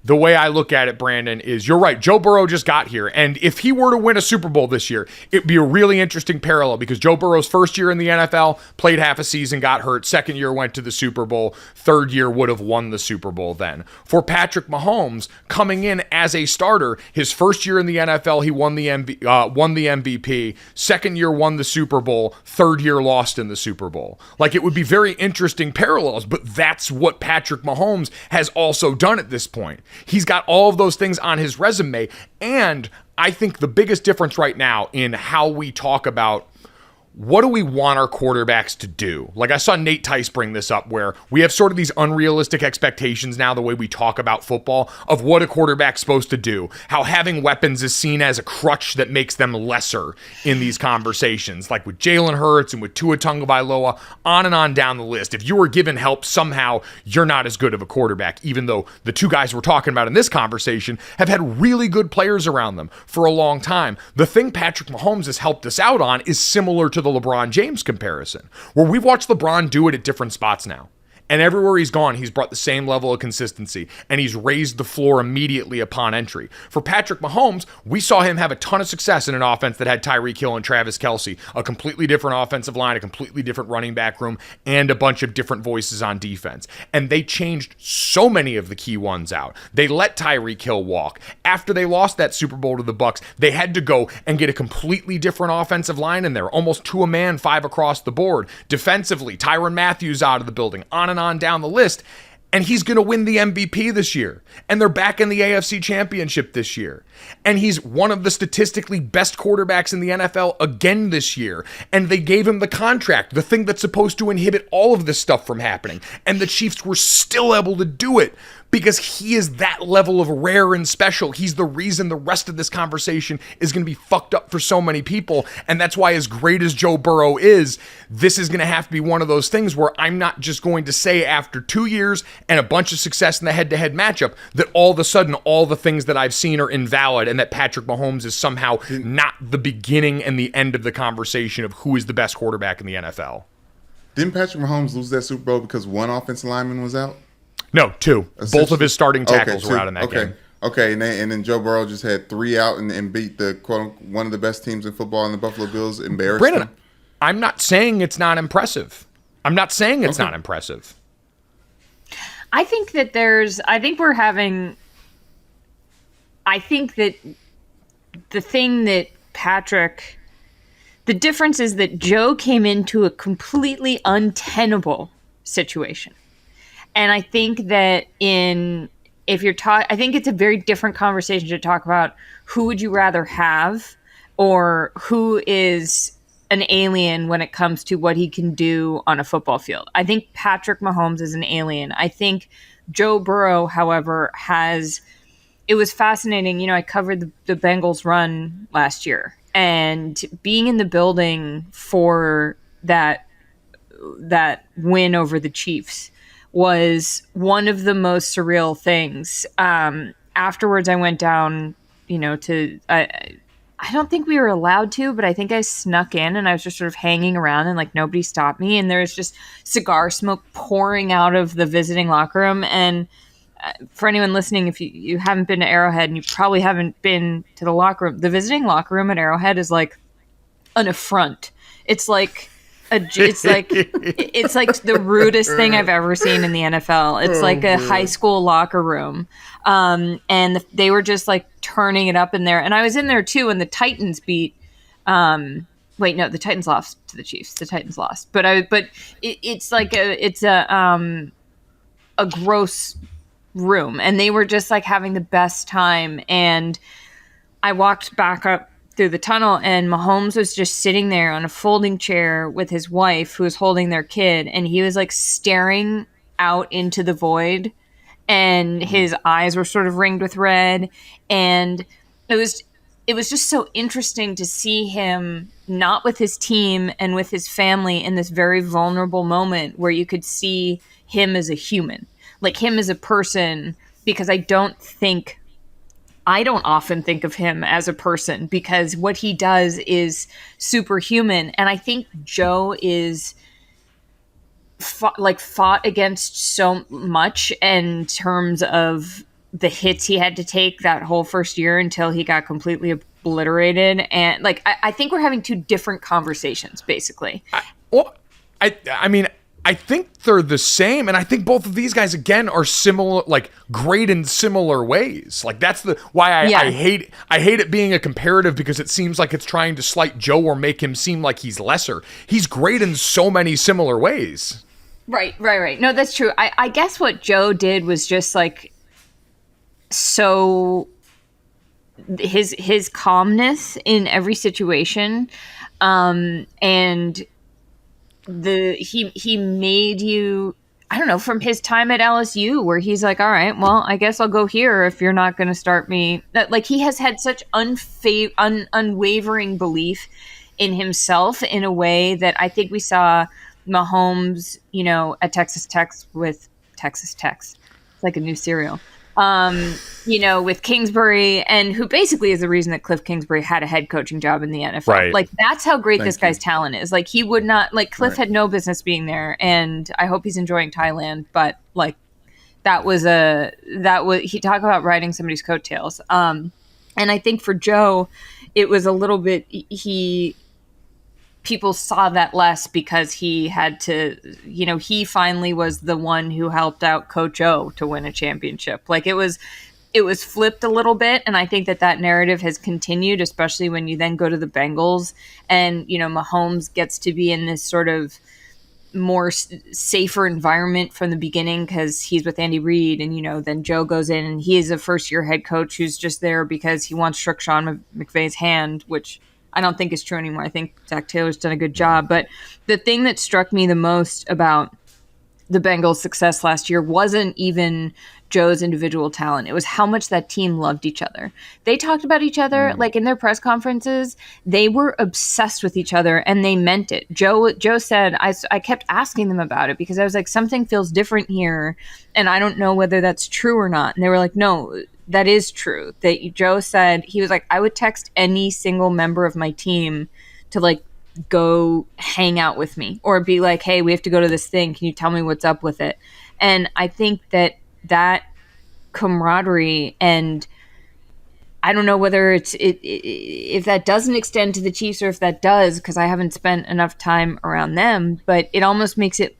The way I look at it, Brandon, is you're right. Joe Burrow just got here. And if he were to win a Super Bowl this year, it'd be a really interesting parallel because Joe Burrow's first year in the NFL, played half a season, got hurt. Second year went to the Super Bowl. Third year would have won the Super Bowl then. For Patrick Mahomes, coming in as a starter, his first year in the NFL, he won the MVP. Second year won the Super Bowl. Third year lost in the Super Bowl. Like, it would be very interesting parallels, but that's what Patrick Mahomes has also done at this point. He's got all of those things on his resume, and I think the biggest difference right now in how we talk about what do we want our quarterbacks to do? Like, I saw Nate Tice bring this up where we have sort of these unrealistic expectations now, the way we talk about football, of what a quarterback's supposed to do. How having weapons is seen as a crutch that makes them lesser in these conversations, like with Jalen Hurts and with Tua Tagovailoa, on and on down the list. If you were given help, somehow you're not as good of a quarterback, even though the two guys we're talking about in this conversation have had really good players around them for a long time. The thing Patrick Mahomes has helped us out on is similar to the LeBron James comparison, where we've watched LeBron do it at different spots now. And everywhere he's gone, he's brought the same level of consistency, and he's raised the floor immediately upon entry. For Patrick Mahomes, we saw him have a ton of success in an offense that had Tyreek Hill and Travis Kelce, a completely different offensive line, a completely different running back room, and a bunch of different voices on defense. And they changed so many of the key ones out. They let Tyreek Hill walk. After they lost that Super Bowl to the Bucs, they had to go and get a completely different offensive line in there, almost to a man, 5 across the board. Defensively, Tyrann Mathieu out of the building, on down the list, and he's going to win the MVP this year. And they're back in the AFC Championship this year. And he's one of the statistically best quarterbacks in the NFL again this year. And they gave him the contract, the thing that's supposed to inhibit all of this stuff from happening. And the Chiefs were still able to do it because he is that level of rare and special. He's the reason the rest of this conversation is going to be fucked up for so many people. And that's why, as great as Joe Burrow is, this is going to have to be one of those things where I'm not just going to say after 2 years and a bunch of success in the head-to-head matchup that all of a sudden all the things that I've seen are invalid and that Patrick Mahomes is somehow not the beginning and the end of the conversation of who is the best quarterback in the NFL. Didn't Patrick Mahomes lose that Super Bowl because one offensive lineman was out? No, 2. Both of his starting tackles were out in that game. Okay, and then Joe Burrow just had 3 out and beat the quote one of the best teams in football, and the Buffalo Bills embarrassed Brandon, them. I'm not saying it's not impressive. I'm not saying it's not impressive. I think that the thing that the difference is that Joe came into a completely untenable situation. And I think that I think it's a very different conversation to talk about who would you rather have, or who is an alien when it comes to what he can do on a football field. I think Patrick Mahomes is an alien. I think Joe Burrow, however, it was fascinating. I covered the Bengals run last year, and being in the building for that win over the Chiefs was one of the most surreal things. Afterwards, I went down, I don't think we were allowed to, but I think I snuck in and I was just sort of hanging around and like nobody stopped me. And there was just cigar smoke pouring out of the visiting locker room. And for anyone listening, if you haven't been to Arrowhead and you probably haven't been to the locker room, the visiting locker room at Arrowhead is like an affront. It's like it's like the rudest thing I've ever seen in the NFL. It's like a high school locker room. And they were just like turning it up in there. And I was in there too when the Titans beat, the Titans lost to the Chiefs. The Titans lost. But it's like a gross room. And they were just like having the best time. And I walked back up through the tunnel and Mahomes was just sitting there on a folding chair with his wife who was holding their kid. And he was like staring out into the void. And his eyes were sort of ringed with red. And it was just so interesting to see him not with his team and with his family in this very vulnerable moment where you could see him as a human, like him as a person, because I don't often think of him as a person because what he does is superhuman. And I think Joe is fought against so much in terms of the hits he had to take that whole first year until he got completely obliterated. And like, I think we're having two different conversations, basically. I think they're the same, and I think both of these guys again are similar, like great in similar ways. Like that's why I hate it being a comparative because it seems like it's trying to slight Joe or make him seem like he's lesser. He's great in so many similar ways. Right. No, that's true. I guess what Joe did was just like so his calmness in every situation, and he made you, I don't know, from his time at LSU where he's like, all right, well, I guess I'll go here if you're not going to start me. Like he has had such unwavering belief in himself in a way that I think we saw Mahomes, at Texas Tech with Texas Tech. It's like a new cereal. With Kingsbury, and who basically is the reason that Cliff Kingsbury had a head coaching job in the NFL. Right. Like that's how great this guy's talent is. Like he would not, like Cliff had no business being there, and I hope he's enjoying Thailand. But like he talked about riding somebody's coattails. And I think for Joe, it was a little bit people saw that less because he had to, he finally was the one who helped out Coach O to win a championship. Like it was flipped a little bit. And I think that narrative has continued, especially when you then go to the Bengals and, Mahomes gets to be in this sort of more safer environment from the beginning because he's with Andy Reid and, then Joe goes in and he is a first year head coach who's just there because he wants shook Sean McVay's hand, which I don't think is true anymore. I think Zach Taylor's done a good job. But the thing that struck me the most about the Bengals' success last year wasn't even Joe's individual talent. It was how much that team loved each other. They talked about each other, like in their press conferences, they were obsessed with each other and they meant it. Joe said, I kept asking them about it because I was like, something feels different here. And I don't know whether that's true or not. And they were like, no, that is true. That Joe said, he was like, I would text any single member of my team to like go hang out with me or be like, hey, we have to go to this thing. Can you tell me what's up with it? And I think that camaraderie, and I don't know whether if that doesn't extend to the Chiefs or if that does, because I haven't spent enough time around them, but it almost makes it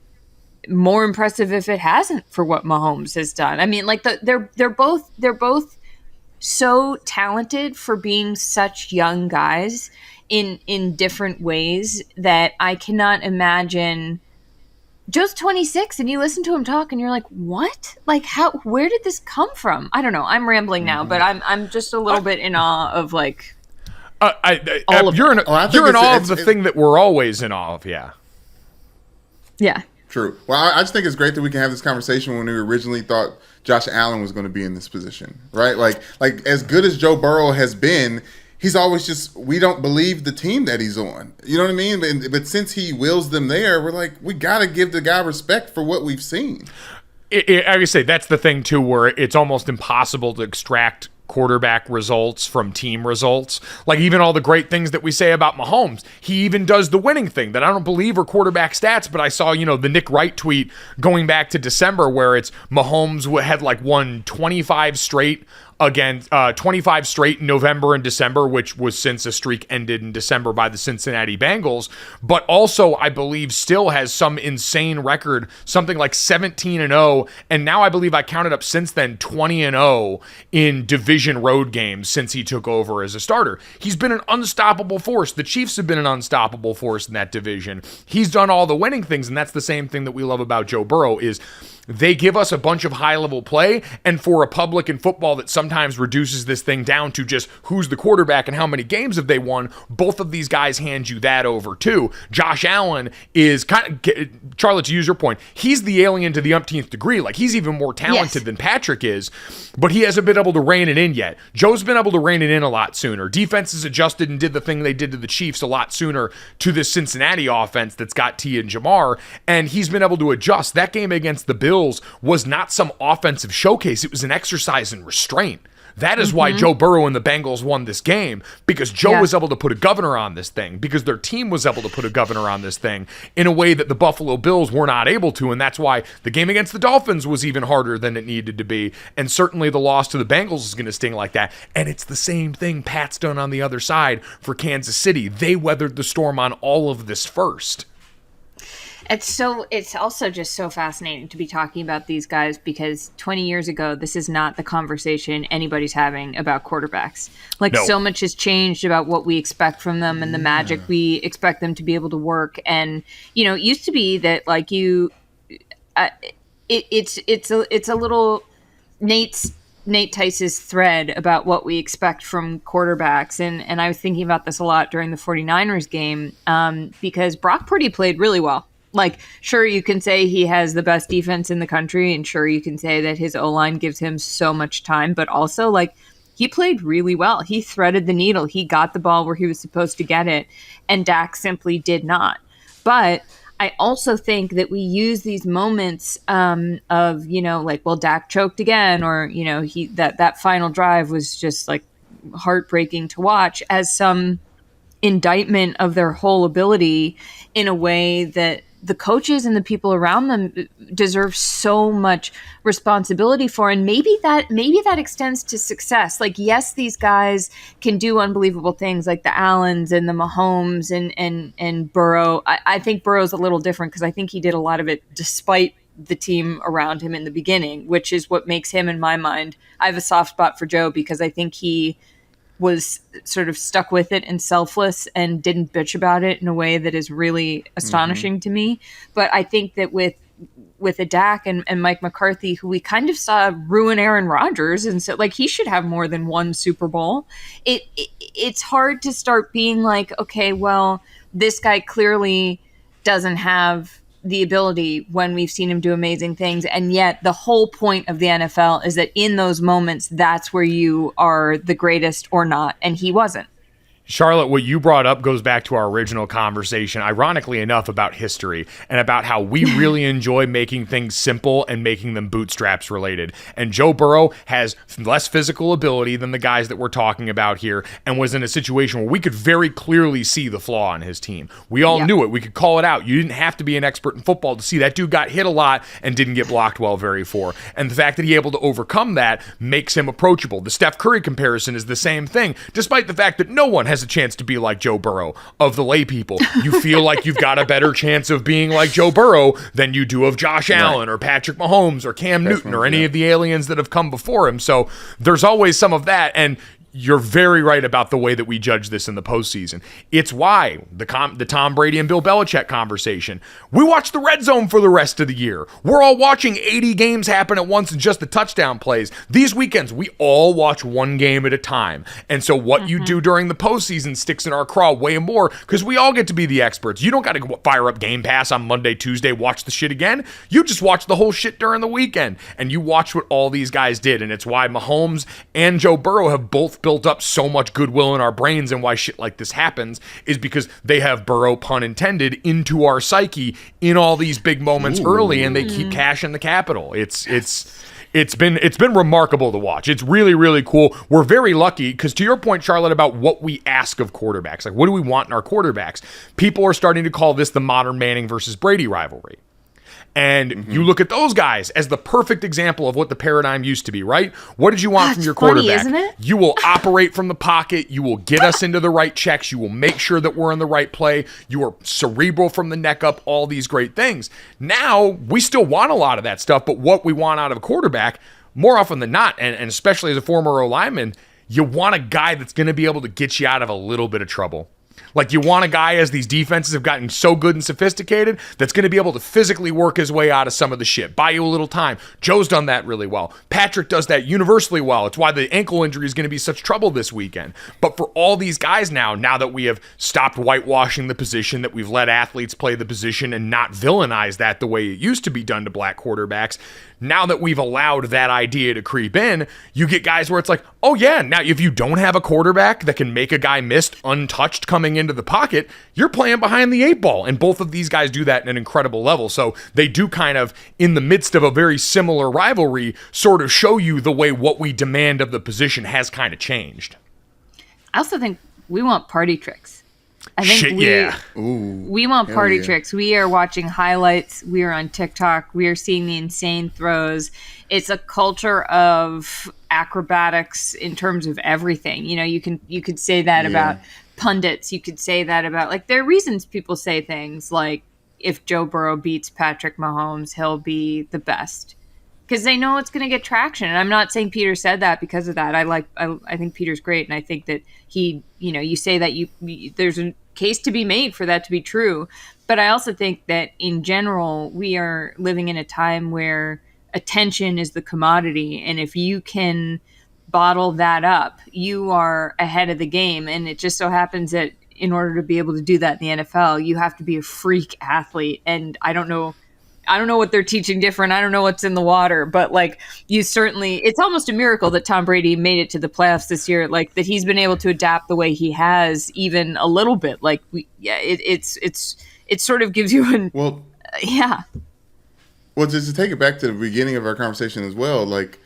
more impressive if it hasn't for what Mahomes has done. I mean, like they're both so talented for being such young guys in different ways that I cannot imagine. Joe's 26 and you listen to him talk and you're like, what? Like where did this come from? I don't know. I'm rambling now, but I'm just a little bit in awe of like You're in awe of the thing that we're always in awe of. Yeah. Yeah. True. Well, I just think it's great that we can have this conversation when we originally thought Josh Allen was going to be in this position, right? Like as good as Joe Burrow has been, he's always just, we don't believe the team that he's on. You know what I mean? But since he wills them there, we're like, we got to give the guy respect for what we've seen. I would say that's the thing too, where it's almost impossible to extract quarterback results from team results. Like even all the great things that we say about Mahomes, he even does the winning thing that I don't believe are quarterback stats, but I saw, the Nick Wright tweet going back to December where it's Mahomes had won 25 straight again, 25 straight in November and December, which was since a streak ended in December by the Cincinnati Bengals, but also I believe still has some insane record, something like 17-0, and now I believe I counted up since then 20-0 in division road games since he took over as a starter. He's been an unstoppable force. The Chiefs have been an unstoppable force in that division. He's done all the winning things, and that's the same thing that we love about Joe Burrow is they give us a bunch of high-level play, and for a public in football that sometimes reduces this thing down to just who's the quarterback and how many games have they won, both of these guys hand you that over too. Josh Allen is Charlotte, to use your point, he's the alien to the umpteenth degree. Like, he's even more talented than Patrick is, but he hasn't been able to rein it in yet. Joe's been able to rein it in a lot sooner. Defenses adjusted and did the thing they did to the Chiefs a lot sooner to this Cincinnati offense that's got T and Jamar, and he's been able to adjust. That game against the Bills was not some offensive showcase. It was an exercise in restraint. That is why Joe Burrow and the Bengals won this game, because Joe was able to put a governor on this thing, because their team was able to put a governor on this thing in a way that the Buffalo Bills were not able to, and that's why the game against the Dolphins was even harder than it needed to be, and certainly the loss to the Bengals is going to sting like that, and it's the same thing Pat's done on the other side for Kansas City. They weathered the storm on all of this first. It's also just so fascinating to be talking about these guys because 20 years ago, this is not the conversation anybody's having about quarterbacks. So much has changed about what we expect from them and the magic we expect them to be able to work. And, it used to be that it's a little Nate Tice's thread about what we expect from quarterbacks. And I was thinking about this a lot during the 49ers game because Brock Purdy played really well. Sure, you can say he has the best defense in the country, and sure, you can say that his O-line gives him so much time, but also, he played really well. He threaded the needle. He got the ball where he was supposed to get it, and Dak simply did not. But I also think that we use these moments of, Dak choked again, or, that final drive was just, heartbreaking to watch as some indictment of their whole ability in a way that the coaches and the people around them deserve so much responsibility for. And maybe that extends to success. Yes, these guys can do unbelievable things like the Allens and the Mahomes and Burrow. I think Burrow's a little different because I think he did a lot of it despite the team around him in the beginning, which is what makes him, in my mind, I have a soft spot for Joe because I think he was sort of stuck with it and selfless and didn't bitch about it in a way that is really astonishing to me. But I think that with a Dak and Mike McCarthy, who we kind of saw ruin Aaron Rodgers, and so he should have more than one Super Bowl. It's hard to start being okay, well, this guy clearly doesn't have the ability when we've seen him do amazing things. And yet the whole point of the NFL is that in those moments, that's where you are the greatest or not. And he wasn't. Charlotte, what you brought up goes back to our original conversation, ironically enough, about history and about how we really enjoy making things simple and making them bootstraps related. And Joe Burrow has less physical ability than the guys that we're talking about here and was in a situation where we could very clearly see the flaw in his team. We all knew it. We could call it out. You didn't have to be an expert in football to see that dude got hit a lot and didn't get blocked well very far. And the fact that he able to overcome that makes him approachable. The Steph Curry comparison is the same thing, despite the fact that no one has a chance to be like Joe Burrow. Of the lay people, you feel like you've got a better chance of being like Joe Burrow than you do of Josh Allen or Patrick Mahomes or Cam Newton or any of the aliens that have come before him. So there's always some of that. And you're very right about the way that we judge this in the postseason. It's why the Tom Brady and Bill Belichick conversation. We watch the red zone for the rest of the year. We're all watching 80 games happen at once and just the touchdown plays. These weekends, we all watch one game at a time. And so what you do during the postseason sticks in our craw way more because we all get to be the experts. You don't got to fire up Game Pass on Monday, Tuesday, watch the shit again. You just watch the whole shit during the weekend. And you watch what all these guys did. And it's why Mahomes and Joe Burrow have both built up so much goodwill in our brains, and why shit like this happens is because they have Burrow, pun intended, into our psyche in all these big moments early, and they keep cashing the capital. It's been remarkable to watch. It's really, really cool. We're very lucky because, to your point, Charlotte, about what we ask of quarterbacks, like what do we want in our quarterbacks? People are starting to call this the modern Manning versus Brady rivalry. And you look at those guys as the perfect example of what the paradigm used to be, right? What did you want from your quarterback? Isn't it? You will operate from the pocket. You will get us into the right checks. You will make sure that we're in the right play. You are cerebral from the neck up, all these great things. Now, we still want a lot of that stuff, but what we want out of a quarterback, more often than not, and especially as a former O-lineman, you want a guy that's going to be able to get you out of a little bit of trouble. Like, you want a guy, as these defenses have gotten so good and sophisticated, that's going to be able to physically work his way out of some of the shit, buy you a little time. Joe's done that really well. Patrick does that universally well. It's why the ankle injury is going to be such trouble this weekend. But for all these guys now that we have stopped whitewashing the position, that we've let athletes play the position and not villainize that the way it used to be done to black quarterbacks, now that we've allowed that idea to creep in, you get guys where it's like, oh yeah, now if you don't have a quarterback that can make a guy miss untouched coming into the pocket, you're playing behind the eight ball. And both of these guys do that at an incredible level. So they do kind of, in the midst of a very similar rivalry, sort of show you the way what we demand of the position has kind of changed. I also think we want party tricks. I think we want party tricks. We are watching highlights. We are on TikTok. We are seeing the insane throws. It's a culture of acrobatics in terms of everything. You know, you could say that about pundits. You could say that about, like, there are reasons people say things like, if Joe Burrow beats Patrick Mahomes, he'll be the best. Because they know it's going to get traction. And I'm not saying Peter said that because of that. I think Peter's great. And I think that he, you know, you say that there's a case to be made for that to be true. But I also think that in general, we are living in a time where attention is the commodity. And if you can bottle that up, you are ahead of the game. And it just so happens that in order to be able to do that in the NFL, you have to be a freak athlete. And I don't know what they're teaching different. I don't know what's in the water, but like, it's almost a miracle that Tom Brady made it to the playoffs this year. Like, that he's been able to adapt the way he has, even a little bit. Like, it sort of gives you Well, just to take it back to the beginning of our conversation as well, like,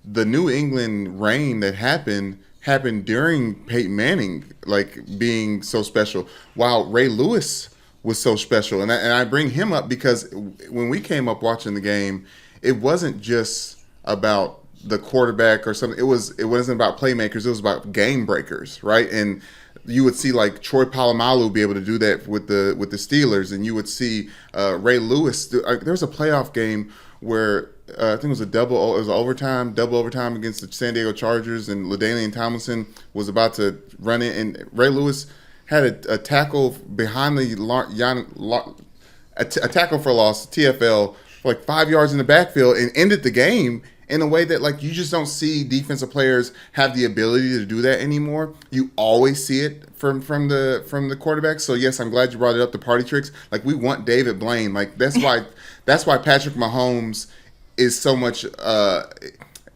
the New England reign that happened during Peyton Manning, like, being so special, while Ray Lewis was so special. And I bring him up because when we came up watching the game, it wasn't just about the quarterback or something. It wasn't about playmakers. It was about game breakers, right? And you would see, like, Troy Polamalu be able to do that with the Steelers, and you would see Ray Lewis. There was a playoff game where I think it was double overtime against the San Diego Chargers, and LaDainian Tomlinson was about to run in, and Ray Lewis had a tackle behind a tackle for loss, TFL, for like 5 yards in the backfield, and ended the game in a way that, like, you just don't see defensive players have the ability to do that anymore. You always see it from the quarterback. So yes, I'm glad you brought it up, the party tricks. Like, we want David Blaine. Like, that's why Patrick Mahomes is so much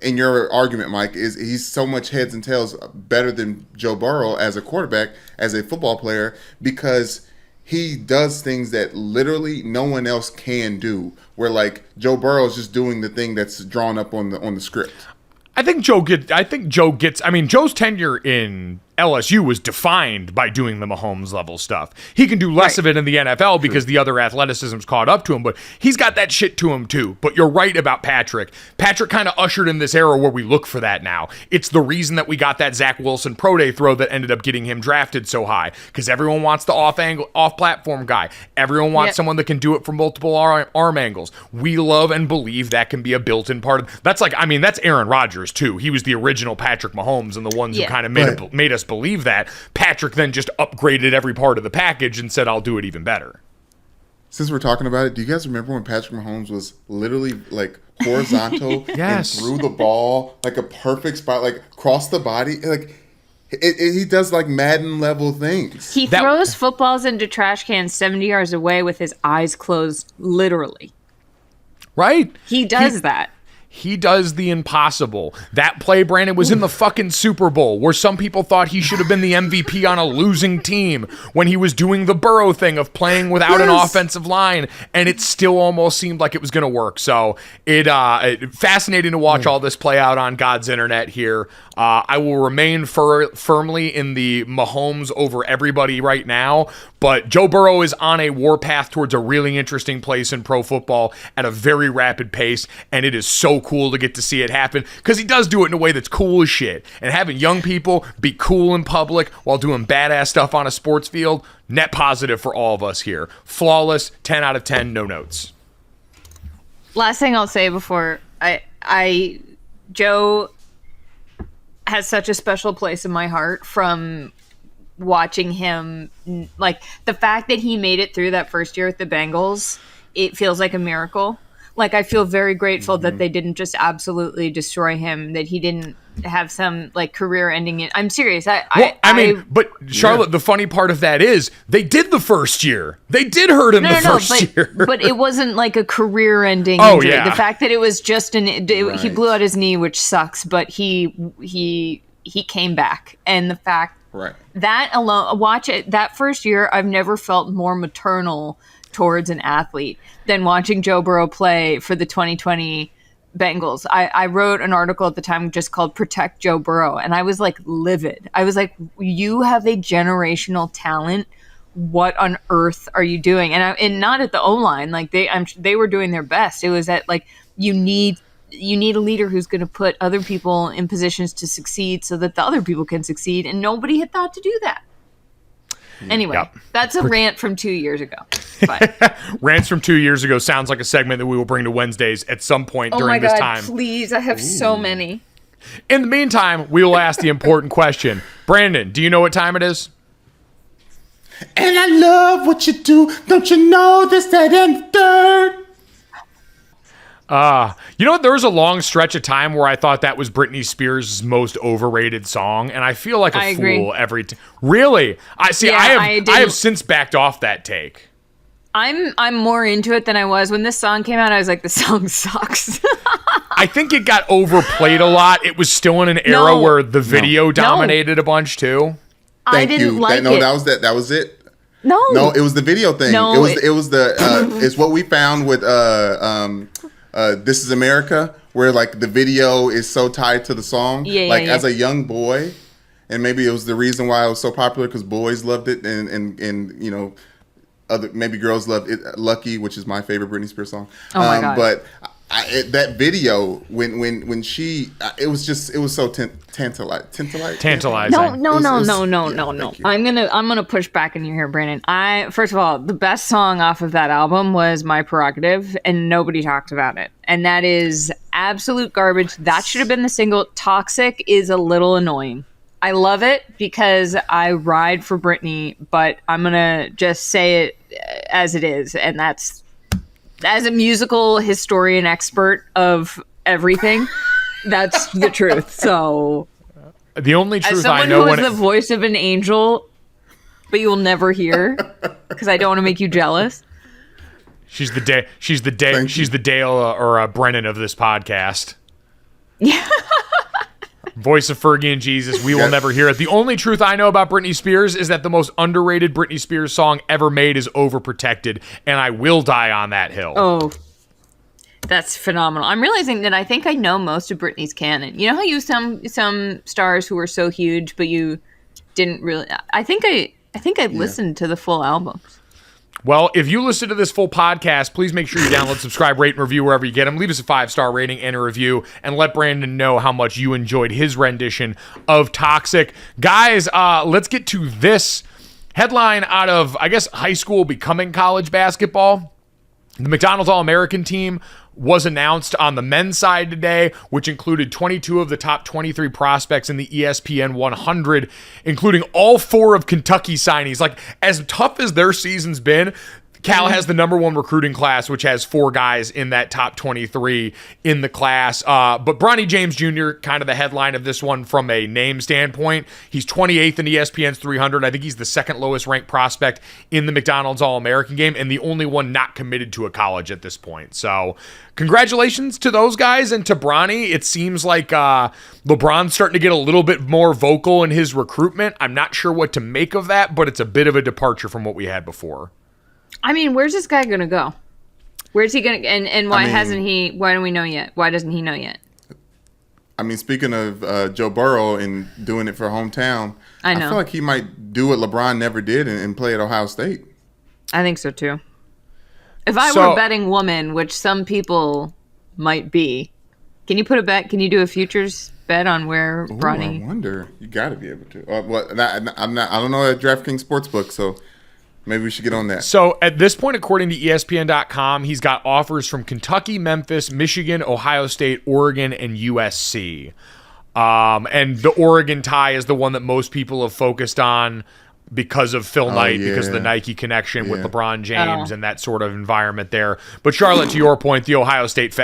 in your argument, Mike, is he's so much heads and tails better than Joe Burrow as a quarterback, as a football player, because he does things that literally no one else can do. Where, like, Joe Burrow is just doing the thing that's drawn up on the script. I think Joe gets. I mean, Joe's tenure in LSU was defined by doing the Mahomes level stuff. He can do less of it in the NFL because the other athleticism's caught up to him, but he's got that shit to him too. But you're right about Patrick. Patrick kind of ushered in this era where we look for that now. It's the reason that we got that Zach Wilson pro day throw that ended up getting him drafted so high, because everyone wants the off-platform guy. Everyone wants someone that can do it from multiple arm angles. We love and believe that can be a built-in part of. That's Aaron Rodgers too. He was the original Patrick Mahomes and the ones who kind of made us believe that. Patrick then just upgraded every part of the package and said, I'll do it even better. Since we're talking about it, do you guys remember when Patrick Mahomes was literally like horizontal and threw the ball like a perfect spot, like across the body? Like he does like Madden level things. He throws footballs into trash cans 70 yards away with his eyes closed, literally. Right? He does that. He does the impossible. That play, Brandon, was in the fucking Super Bowl, where some people thought he should have been the MVP on a losing team when he was doing the Burrow thing of playing without an offensive line, and it still almost seemed like it was going to work. So it fascinating to watch all this play out on God's internet here. I will remain firmly in the Mahomes over everybody right now, but Joe Burrow is on a warpath towards a really interesting place in pro football at a very rapid pace, and it is so cool to get to see it happen because he does do it in a way that's cool as shit. And having young people be cool in public while doing badass stuff on a sports field, net positive for all of us here. Flawless, 10 out of 10, no notes. Last thing I'll say before Joe has such a special place in my heart from watching him. Like, the fact that he made it through that first year with the Bengals, it feels like a miracle. Like, I feel very grateful that they didn't just absolutely destroy him, that he didn't have some like career ending. I'm serious. But Charlotte, the funny part of that is they did the first year. They did hurt him first year. But it wasn't like a career ending injury. Yeah. The fact that it was just he blew out his knee, which sucks, but he came back. And the fact that alone, watch it, that first year, I've never felt more maternal towards an athlete than watching Joe Burrow play for the 2020 Bengals. I wrote an article at the time just called Protect Joe Burrow, and I was like livid. I was like, you have a generational talent. What on earth are you doing? And not at the O-line. Like they were doing their best. It was that like you need a leader who's going to put other people in positions to succeed so that the other people can succeed, and nobody had thought to do that. Anyway, that's a rant from 2 years ago. But. Rants from 2 years ago sounds like a segment that we will bring to Wednesdays at some point during this time. Please, I have so many. In the meantime, we will ask the important question. Brandon, do you know what time it is? And I love what you do. Don't you know this, that, and the third? You know what? There was a long stretch of time where I thought that was Britney Spears' most overrated song, and I feel like a fool every time. Really? I have since backed off that take. I'm more into it than I was when this song came out. I was like, the song sucks. I think it got overplayed a lot. It was still in an era where the video dominated a bunch too. I didn't like it. That was it. No, it was the video thing. No, it was the it's what we found with This Is America, where like the video is so tied to the song. As a young boy, and maybe it was the reason why it was so popular because boys loved it, and you know, other maybe girls loved it. Lucky, which is my favorite Britney Spears song. Oh my God. But that video when she it was so tantalizing. No. I'm gonna push back in your hair, Brandon. First of all, the best song off of that album was My Prerogative, and nobody talked about it. And that is absolute garbage. That should have been the single. Toxic is a little annoying. I love it because I ride for Britney, but I'm gonna just say it as it is, and that's. As a musical historian expert of everything, that's the truth. So, the only truth I as know someone who is the voice of an angel, but you will never hear because I don't want to make you jealous. She's the Dale or Brennan of this podcast. Yeah. Voice of Fergie and Jesus, we will never hear it. The only truth I know about Britney Spears is that the most underrated Britney Spears song ever made is Overprotected, and I will die on that hill. Oh, that's phenomenal. I'm realizing that I think I know most of Britney's canon. You know how you some stars who are so huge, but you didn't really. I think I listened to the full album. Well, if you listen to this full podcast, please make sure you download, subscribe, rate, and review wherever you get them. Leave us a 5-star rating and a review, and let Brandon know how much you enjoyed his rendition of Toxic. Guys, let's get to this headline out of, I guess, high school becoming college basketball. The McDonald's All-American team was announced on the men's side today, which included 22 of the top 23 prospects in the ESPN 100, including all 4 of Kentucky's signees. Like, as tough as their season's been, Cal has the number 1 recruiting class, which has 4 guys in that top 23 in the class. But Bronny James Jr., kind of the headline of this one from a name standpoint. He's 28th in ESPN's 300. I think he's the second lowest ranked prospect in the McDonald's All-American game and the only one not committed to a college at this point. So congratulations to those guys and to Bronny. It seems like LeBron's starting to get a little bit more vocal in his recruitment. I'm not sure what to make of that, but it's a bit of a departure from what we had before. I mean, where's this guy going to go? Where's he going to... And why hasn't he... Why don't we know yet? Why doesn't he know yet? I mean, speaking of Joe Burrow and doing it for hometown, I feel like he might do what LeBron never did and play at Ohio State. I think so, too. If I were a betting woman, which some people might be, can you put a bet? Can you do a futures bet on where Bronny... I wonder. You got to be able to. I don't know at DraftKings Sportsbook, so... Maybe we should get on that. So at this point, according to ESPN.com, he's got offers from Kentucky, Memphis, Michigan, Ohio State, Oregon, and USC. And the Oregon tie is the one that most people have focused on because of Phil Knight, because of the Nike connection with LeBron James and that sort of environment there. But Charlotte, to your point, the Ohio State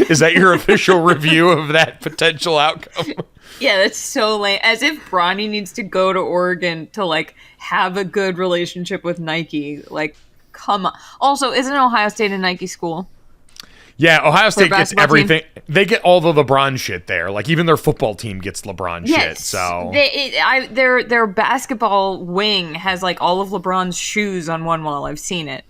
is that your official review of that potential outcome? Yeah, that's so lame. As if Bronny needs to go to Oregon to, like, have a good relationship with Nike. Like, come on. Also, isn't Ohio State a Nike school? Yeah, Ohio State gets everything. Team? They get all the LeBron shit there. Like, even their football team gets LeBron shit. So their basketball wing has, like, all of LeBron's shoes on one wall. I've seen it.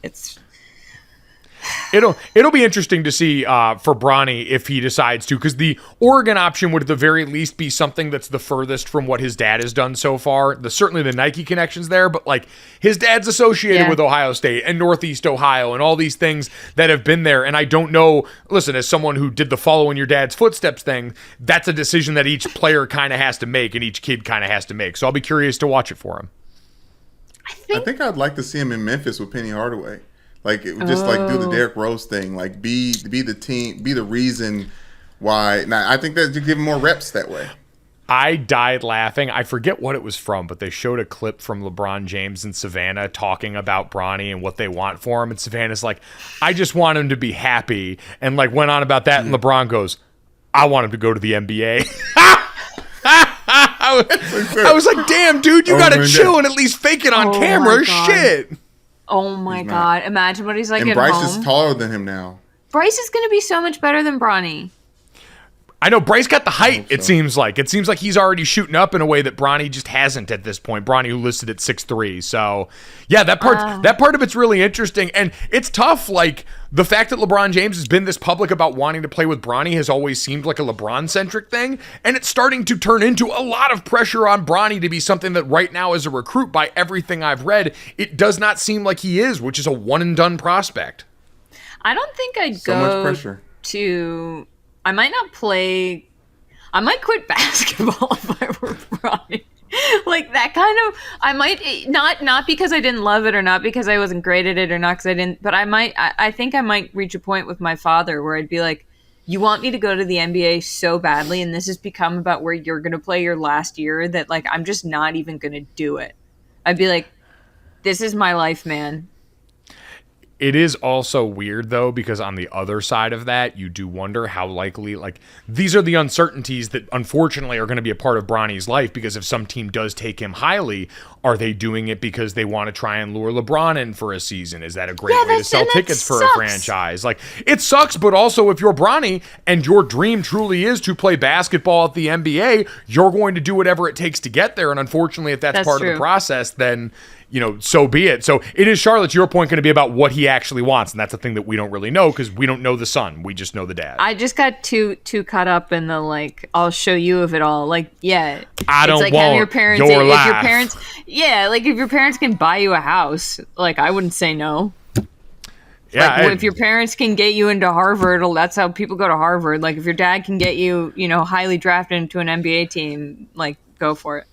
It'll be interesting to see for Bronny if he decides to, because the Oregon option would at the very least be something that's the furthest from what his dad has done so far. Certainly the Nike connections there, but like his dad's associated with Ohio State and Northeast Ohio and all these things that have been there. And I don't know, listen, as someone who did the follow in your dad's footsteps thing, that's a decision that each player kind of has to make and each kid kind of has to make. So I'll be curious to watch it for him. I think I'd like to see him in Memphis with Penny Hardaway. Like, just like do the Derrick Rose thing, like be the team, be the reason why. Now, I think that you give him more reps that way. I died laughing. I forget what it was from, but they showed a clip from LeBron James and Savannah talking about Bronny and what they want for him. And Savannah's like, I just want him to be happy. And like went on about that. And LeBron goes, I want him to go to the NBA. I was like, damn, dude, you got to chill and at least fake it on camera. Shit. Oh my God. Imagine what he's like at Bryce home. is taller than him now. Bryce is going to be so much better than Bronny. I know Bryce got the height, it seems like. It seems like he's already shooting up in a way that Bronny just hasn't at this point. Bronny, who listed at 6'3". So, yeah, that part of it's really interesting. And it's tough. Like, the fact that LeBron James has been this public about wanting to play with Bronny has always seemed like a LeBron-centric thing. And it's starting to turn into a lot of pressure on Bronny to be something that right now as a recruit, by everything I've read, it does not seem like he is, which is a one-and-done prospect. I don't think I'd so go much pressure. to... I might not play. I might quit basketball if I were Bronny. Like that kind of. I might not because I didn't love it or not because I wasn't great at it or not because I didn't. But I might. I think I might reach a point with my father where I'd be like, "You want me to go to the NBA so badly, and this has become about where you're going to play your last year that like I'm just not even going to do it." I'd be like, "This is my life, man." It is also weird, though, because on the other side of that, you do wonder how likely, like, these are the uncertainties that, unfortunately, are going to be a part of Bronny's life, because if some team does take him highly, are they doing it because they want to try and lure LeBron in for a season? Is that a great way to sell tickets for a franchise? Like, it sucks, but also if you're Bronny and your dream truly is to play basketball at the NBA, you're going to do whatever it takes to get there, and unfortunately, if that's part of the process, then so be it. So it is, Charlotte, to your point, going to be about what he actually wants. And that's the thing that we don't really know because we don't know the son. We just know the dad. I just got too caught up in the, like, I'll show you of it all. Like, yeah. I don't it's like want having your parents, your if life. your parents, yeah, like if your parents can buy you a house, like I wouldn't say no. Yeah, like, if your parents can get you into Harvard, that's how people go to Harvard. Like if your dad can get you, highly drafted into an NBA team, like go for it.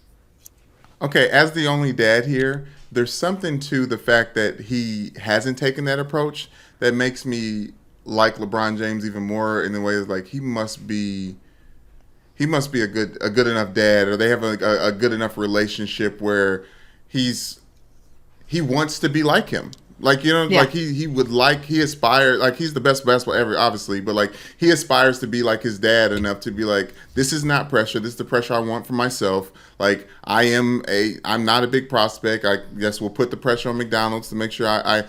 Okay, as the only dad here, there's something to the fact that he hasn't taken that approach that makes me like LeBron James even more in the way of like he must be a good enough dad, or they have a good enough relationship where he wants to be like him. Like, like he aspires, like he's the best basketball ever, obviously, but like he aspires to be like his dad enough to be like, this is not pressure. This is the pressure I want for myself. Like I'm not a big prospect. I guess we'll put the pressure on McDonald's to make sure I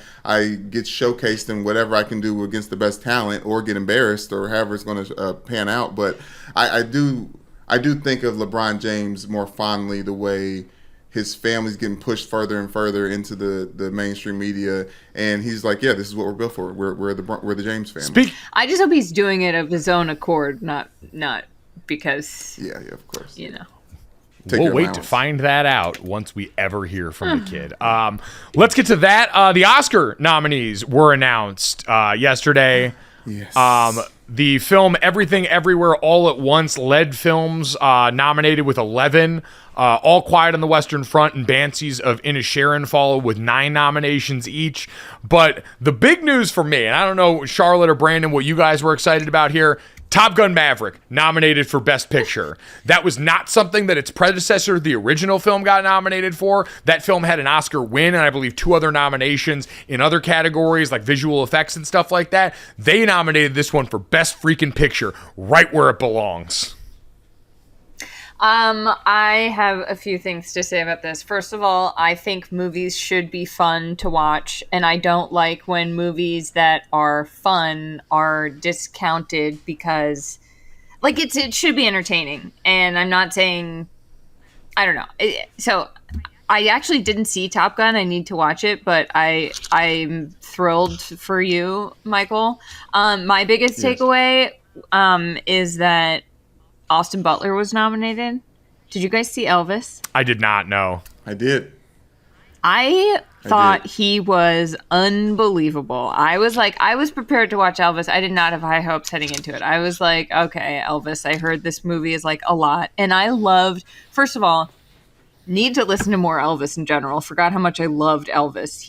get showcased in whatever I can do against the best talent or get embarrassed or however it's going to pan out. But I do think of LeBron James more fondly the way his family's getting pushed further and further into the mainstream media, and he's like, "Yeah, this is what we're built for. We're the James family." I just hope he's doing it of his own accord, not because. Yeah, of course. We'll wait to find that out once we ever hear from the kid. Let's get to that. The Oscar nominees were announced yesterday. Yes. The film Everything Everywhere All at Once led films nominated with 11. All Quiet on the Western Front and Banshees of Inisherin follow with 9 nominations each. But the big news for me, and I don't know, Charlotte or Brandon, what you guys were excited about here, Top Gun Maverick nominated for Best Picture. That was not something that its predecessor, the original film, got nominated for. That film had an Oscar win and I believe 2 other nominations in other categories like visual effects and stuff like that. They nominated this one for Best Freaking Picture, right where it belongs. I have a few things to say about this. First of all, I think movies should be fun to watch, and I don't like when movies that are fun are discounted because, like, it should be entertaining. And I'm not saying, I don't know. So I actually didn't see Top Gun. I need to watch it, but I'm thrilled for you, Michael. My biggest takeaway is that Austin Butler was nominated. Did you guys see Elvis? I did not know. I did. I thought he was unbelievable. I was prepared to watch Elvis. I did not have high hopes heading into it. I was like, okay, Elvis, I heard this movie is like a lot. And I loved, first of all, need to listen to more Elvis in general. Forgot how much I loved Elvis.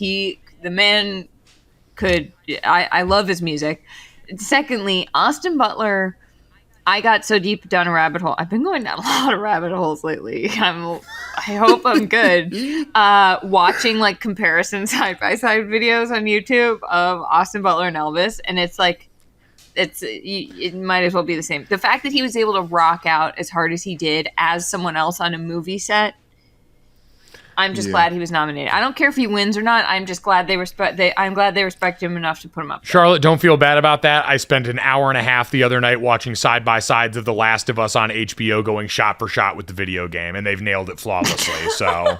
The man could, I love his music. Secondly, Austin Butler, I got so deep down a rabbit hole. I've been going down a lot of rabbit holes lately. I hope I'm good. Watching like comparison side by side videos on YouTube of Austin Butler and Elvis, and it's like, it might as well be the same. The fact that he was able to rock out as hard as he did as someone else on a movie set, I'm just glad he was nominated. I don't care if he wins or not. I'm just glad I'm glad they respect him enough to put him up there. Charlotte, don't feel bad about that. I spent an hour and a half the other night watching side-by-sides of The Last of Us on HBO, going shot for shot with the video game, and they've nailed it flawlessly. So,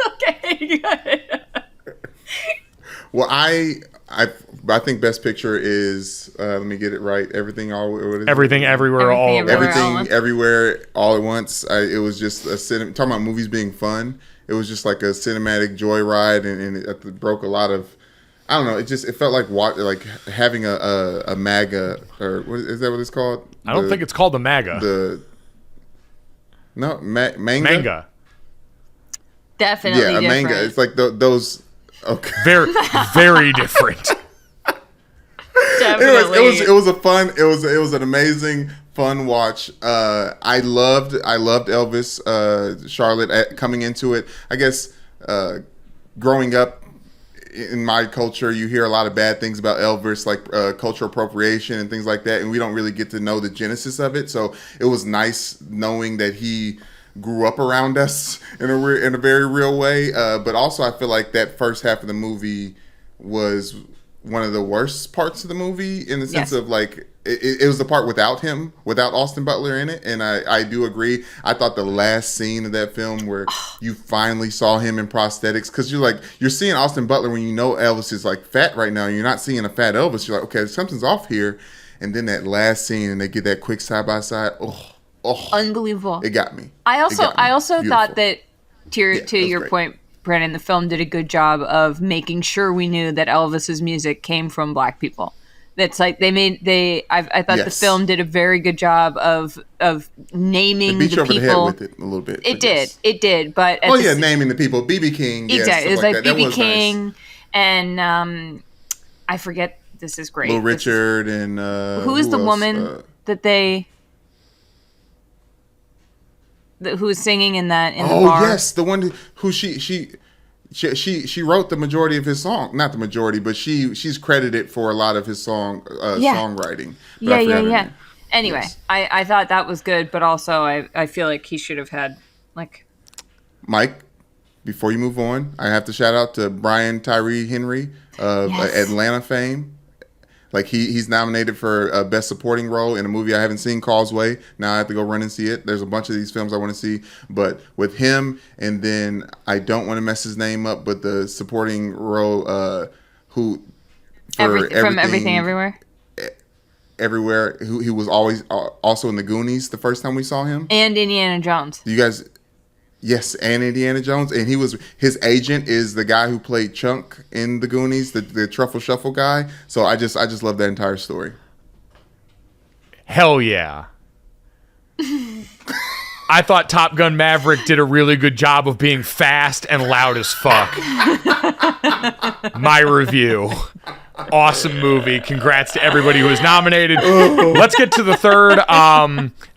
okay, good. Well, I think Best Picture is let me get it right. Everything Everywhere All at Once. It was just talking about movies being fun. It was just like a cinematic joyride, and it broke a lot of. I don't know. It felt like having a MAGA, or is that what it's called? I don't think it's called the MAGA. Manga. Definitely a different. manga. It's like those. Okay. Very, very different. Definitely. It was an amazing, fun watch. I loved Elvis. Charlotte, coming into it, I guess, growing up in my culture, you hear a lot of bad things about Elvis, like cultural appropriation and things like that, and we don't really get to know the genesis of it. So it was nice knowing that he grew up around us in a very real way. But also, I feel like that first half of the movie was one of the worst parts of the movie in the sense of like it was the part without him, without Austin Butler in it. And I do agree. I thought the last scene of that film where you finally saw him in prosthetics, because you're seeing Austin Butler when you know Elvis is like fat right now, and you're not seeing a fat Elvis. You're like, okay, something's off here. And then that last scene, and they get that quick side by side. Oh, unbelievable! It got me. I also Beautiful. thought that to your great point, Brandon, the film did a good job of making sure we knew that Elvis's music came from Black people. That's like I thought the film did a very good job of naming the people. They beat you over the head with it a little bit. It did. But naming the people. BB King. Exactly, it was like BB King nice. And I forget. This is great. Little Richard and who is the woman that they? Who was singing in the bar? Oh yes, the one who she wrote the majority of his song. Not the majority, but she's credited for a lot of his songwriting. Yeah. Anyway, yes. I thought that was good, but also I feel like he should have had like. Mike, before you move on, I have to shout out to Brian Tyree Henry of Atlanta fame. Like he's nominated for Best Supporting Role in a movie I haven't seen, Causeway. Now I have to go run and see it. There's a bunch of these films I want to see, but with him, and then I don't want to mess his name up, but the supporting role from Everything Everywhere. Everywhere. Who he was always also in the Goonies the first time we saw him, and Indiana Jones. You guys. Yes, and Indiana Jones, and his agent is the guy who played Chunk in the Goonies, the Truffle Shuffle guy. So I just love that entire story. Hell yeah! I thought Top Gun Maverick did a really good job of being fast and loud as fuck. My review. Awesome movie. Congrats to everybody who was nominated. Let's get to the third.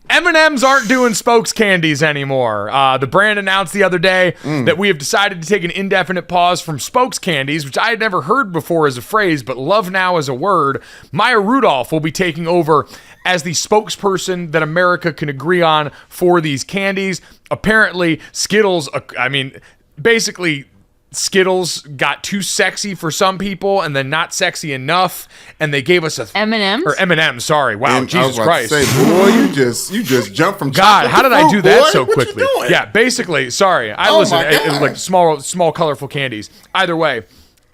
M&Ms aren't doing spokes candies anymore. The brand announced the other day that we have decided to take an indefinite pause from spokes candies, which I had never heard before as a phrase, but love now as a word. Maya Rudolph will be taking over as the spokesperson that America can agree on for these candies. Apparently, Skittles, basically, Skittles got too sexy for some people and then not sexy enough, and they gave us M&Ms? Or M&Ms, sorry. Wow, and Jesus Christ. Say, boy, you just jumped from God, how did I do that so what quickly? Yeah, basically, sorry. It was like small colorful candies. Either way,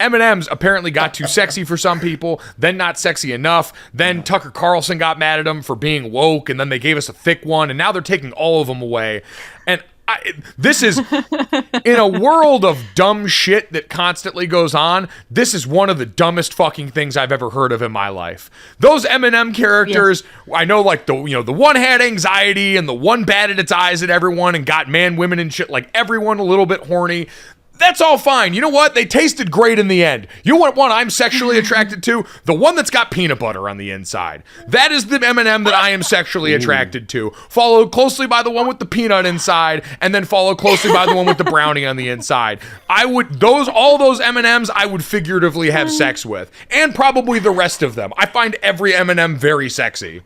M&Ms apparently got too sexy for some people, then not sexy enough. Then Tucker Carlson got mad at them for being woke, and then they gave us a thick one, and now they're taking all of them away. And this is, in a world of dumb shit that constantly goes on, this is one of the dumbest fucking things I've ever heard of in my life. Those M&M characters, I know, like the one had anxiety and the one batted its eyes at everyone and got man, women, and shit, like everyone a little bit horny. That's all fine. You know what? They tasted great in the end. You know what one I'm sexually attracted to? The one that's got peanut butter on the inside. That is the M&M that I am sexually attracted to. Followed closely by the one with the peanut inside, and then followed closely by the one with the brownie on the inside. All those M&Ms I would figuratively have sex with, and probably the rest of them. I find every M&M very sexy.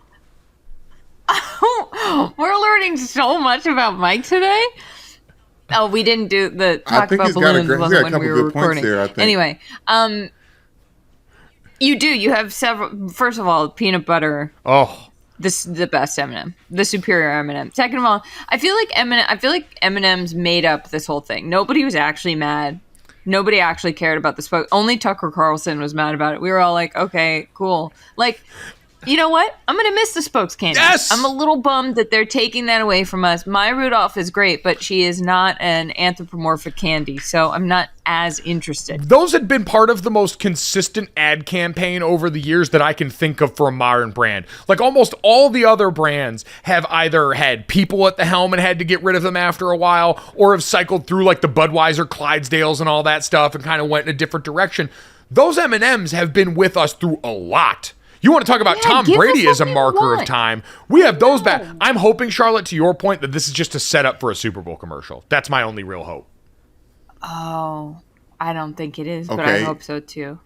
We're learning so much about Mike today. Oh, we didn't do the talk about balloons when we were recording. There, I think. Anyway, you have several. First of all, peanut butter. Oh, this is the best M&M, the superior M&M. Second of all, I feel like M&Ms made up this whole thing. Nobody was actually mad. Nobody actually cared about the spoke. Only Tucker Carlson was mad about it. We were all like, okay, cool. Like, you know what? I'm going to miss the spokes candy. Yes! I'm a little bummed that they're taking that away from us. Maya Rudolph is great, but she is not an anthropomorphic candy, so I'm not as interested. Those had been part of the most consistent ad campaign over the years that I can think of for a modern brand. Like almost all the other brands have either had people at the helm and had to get rid of them after a while, or have cycled through like the Budweiser, Clydesdales, and all that stuff and kind of went in a different direction. Those M&Ms have been with us through a lot. You want to talk about Tom Brady as a marker of time. We have those back. I'm hoping, Charlotte, to your point, that this is just a setup for a Super Bowl commercial. That's my only real hope. Oh, I don't think it is, but I hope so too.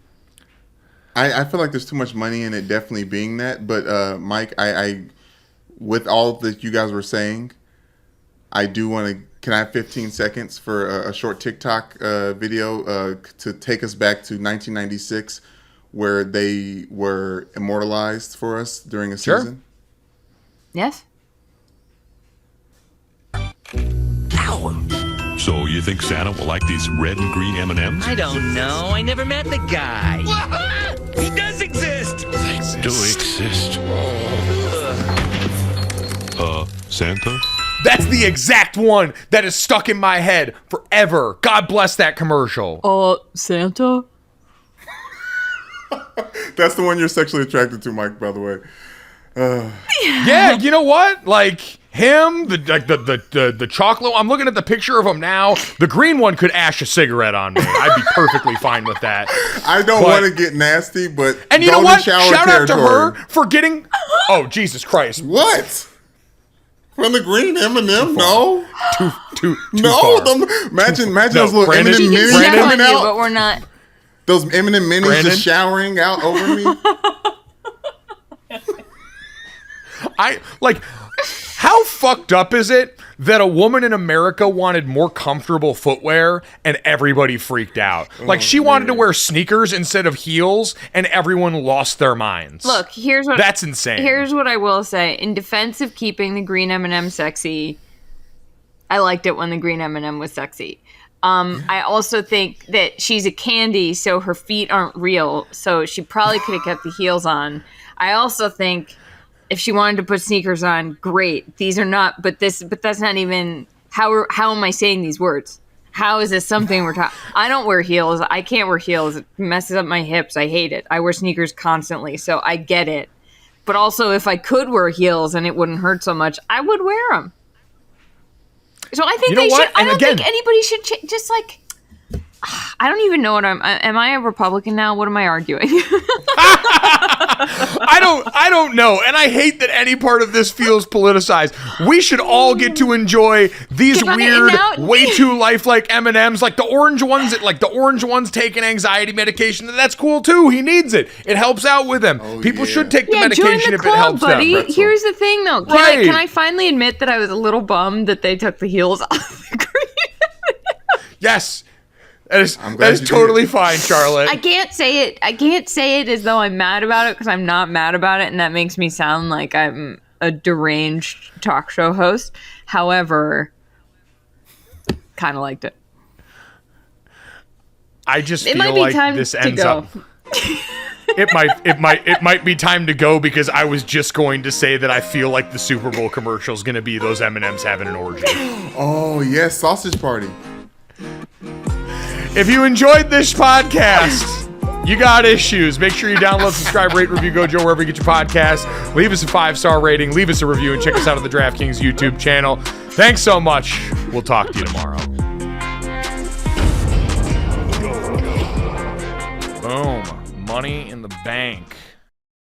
I feel like there's too much money in it definitely being that. But Mike, I with all that you guys were saying, I do want to, can I have 15 seconds for a short TikTok video to take us back to 1996 where they were immortalized for us during a Sure. season? Yes. So you think Santa will like these red and green M&Ms? I don't know. I never met the guy. He does exist. Do exist. Santa? That's the exact one that is stuck in my head forever. God bless that commercial. Santa? That's the one you're sexually attracted to, Mike, by the way. Yeah, you know what? Like him, the chocolate. I'm looking at the picture of him now. The green one could ash a cigarette on me. I'd be perfectly fine with that. I don't want to get nasty, but And you know golden what? shower Shout out to territory. her for getting. Oh Jesus Christ! What? From the green M&M? No. Too No. far. Imagine No, those little Brandon- M&M She can minis check on coming you, out. but we're not. Those M&M minis Brandon? just showering out over me. How fucked up is it that a woman in America wanted more comfortable footwear and everybody freaked out? Like she wanted to wear sneakers instead of heels and everyone lost their minds. Look, That's insane. Here's what I will say. In defense of keeping the green M&M sexy, I liked it when the green M&M was sexy. I also think that she's a candy, so her feet aren't real. So she probably could have kept the heels on. I also think if she wanted to put sneakers on, great. These are not, but that's not even, how am I saying these words? How is this something we're talking? I don't wear heels. I can't wear heels. It messes up my hips. I hate it. I wear sneakers constantly, so I get it. But also, if I could wear heels and it wouldn't hurt so much, I would wear them. So I think You know they what? should. I And don't again- think anybody should just like. I don't even know what am I a Republican now? What am I arguing? I don't know, and I hate that any part of this feels politicized. We should all get to enjoy these Can I- weird, now- way too lifelike M&Ms, like the orange ones. The orange ones taking anxiety medication. That's cool too. He needs it. It helps out with him. People yeah. should take the Yeah, join medication the if club, it helps buddy. them. Here's the thing, though. Right. Can I finally admit that I was a little bummed that they took the heels off the green? Yes, that is glad you did. totally fine, Charlotte. I can't say it as though I'm mad about it because I'm not mad about it, and that makes me sound like I'm a deranged talk show host. However, kind of liked it. I just It feel might be like time this to ends go. up. It might be time to go because I was just going to say that I feel like the Super Bowl commercial is going to be those M&Ms having an orgy. Oh, yes. Sausage party. If you enjoyed this podcast, you got issues. Make sure you download, subscribe, rate, review Gojo wherever you get your podcasts. Leave us a 5-star rating. Leave us a review and check us out on the DraftKings YouTube channel. Thanks so much. We'll talk to you tomorrow. Boom. Money in the bank.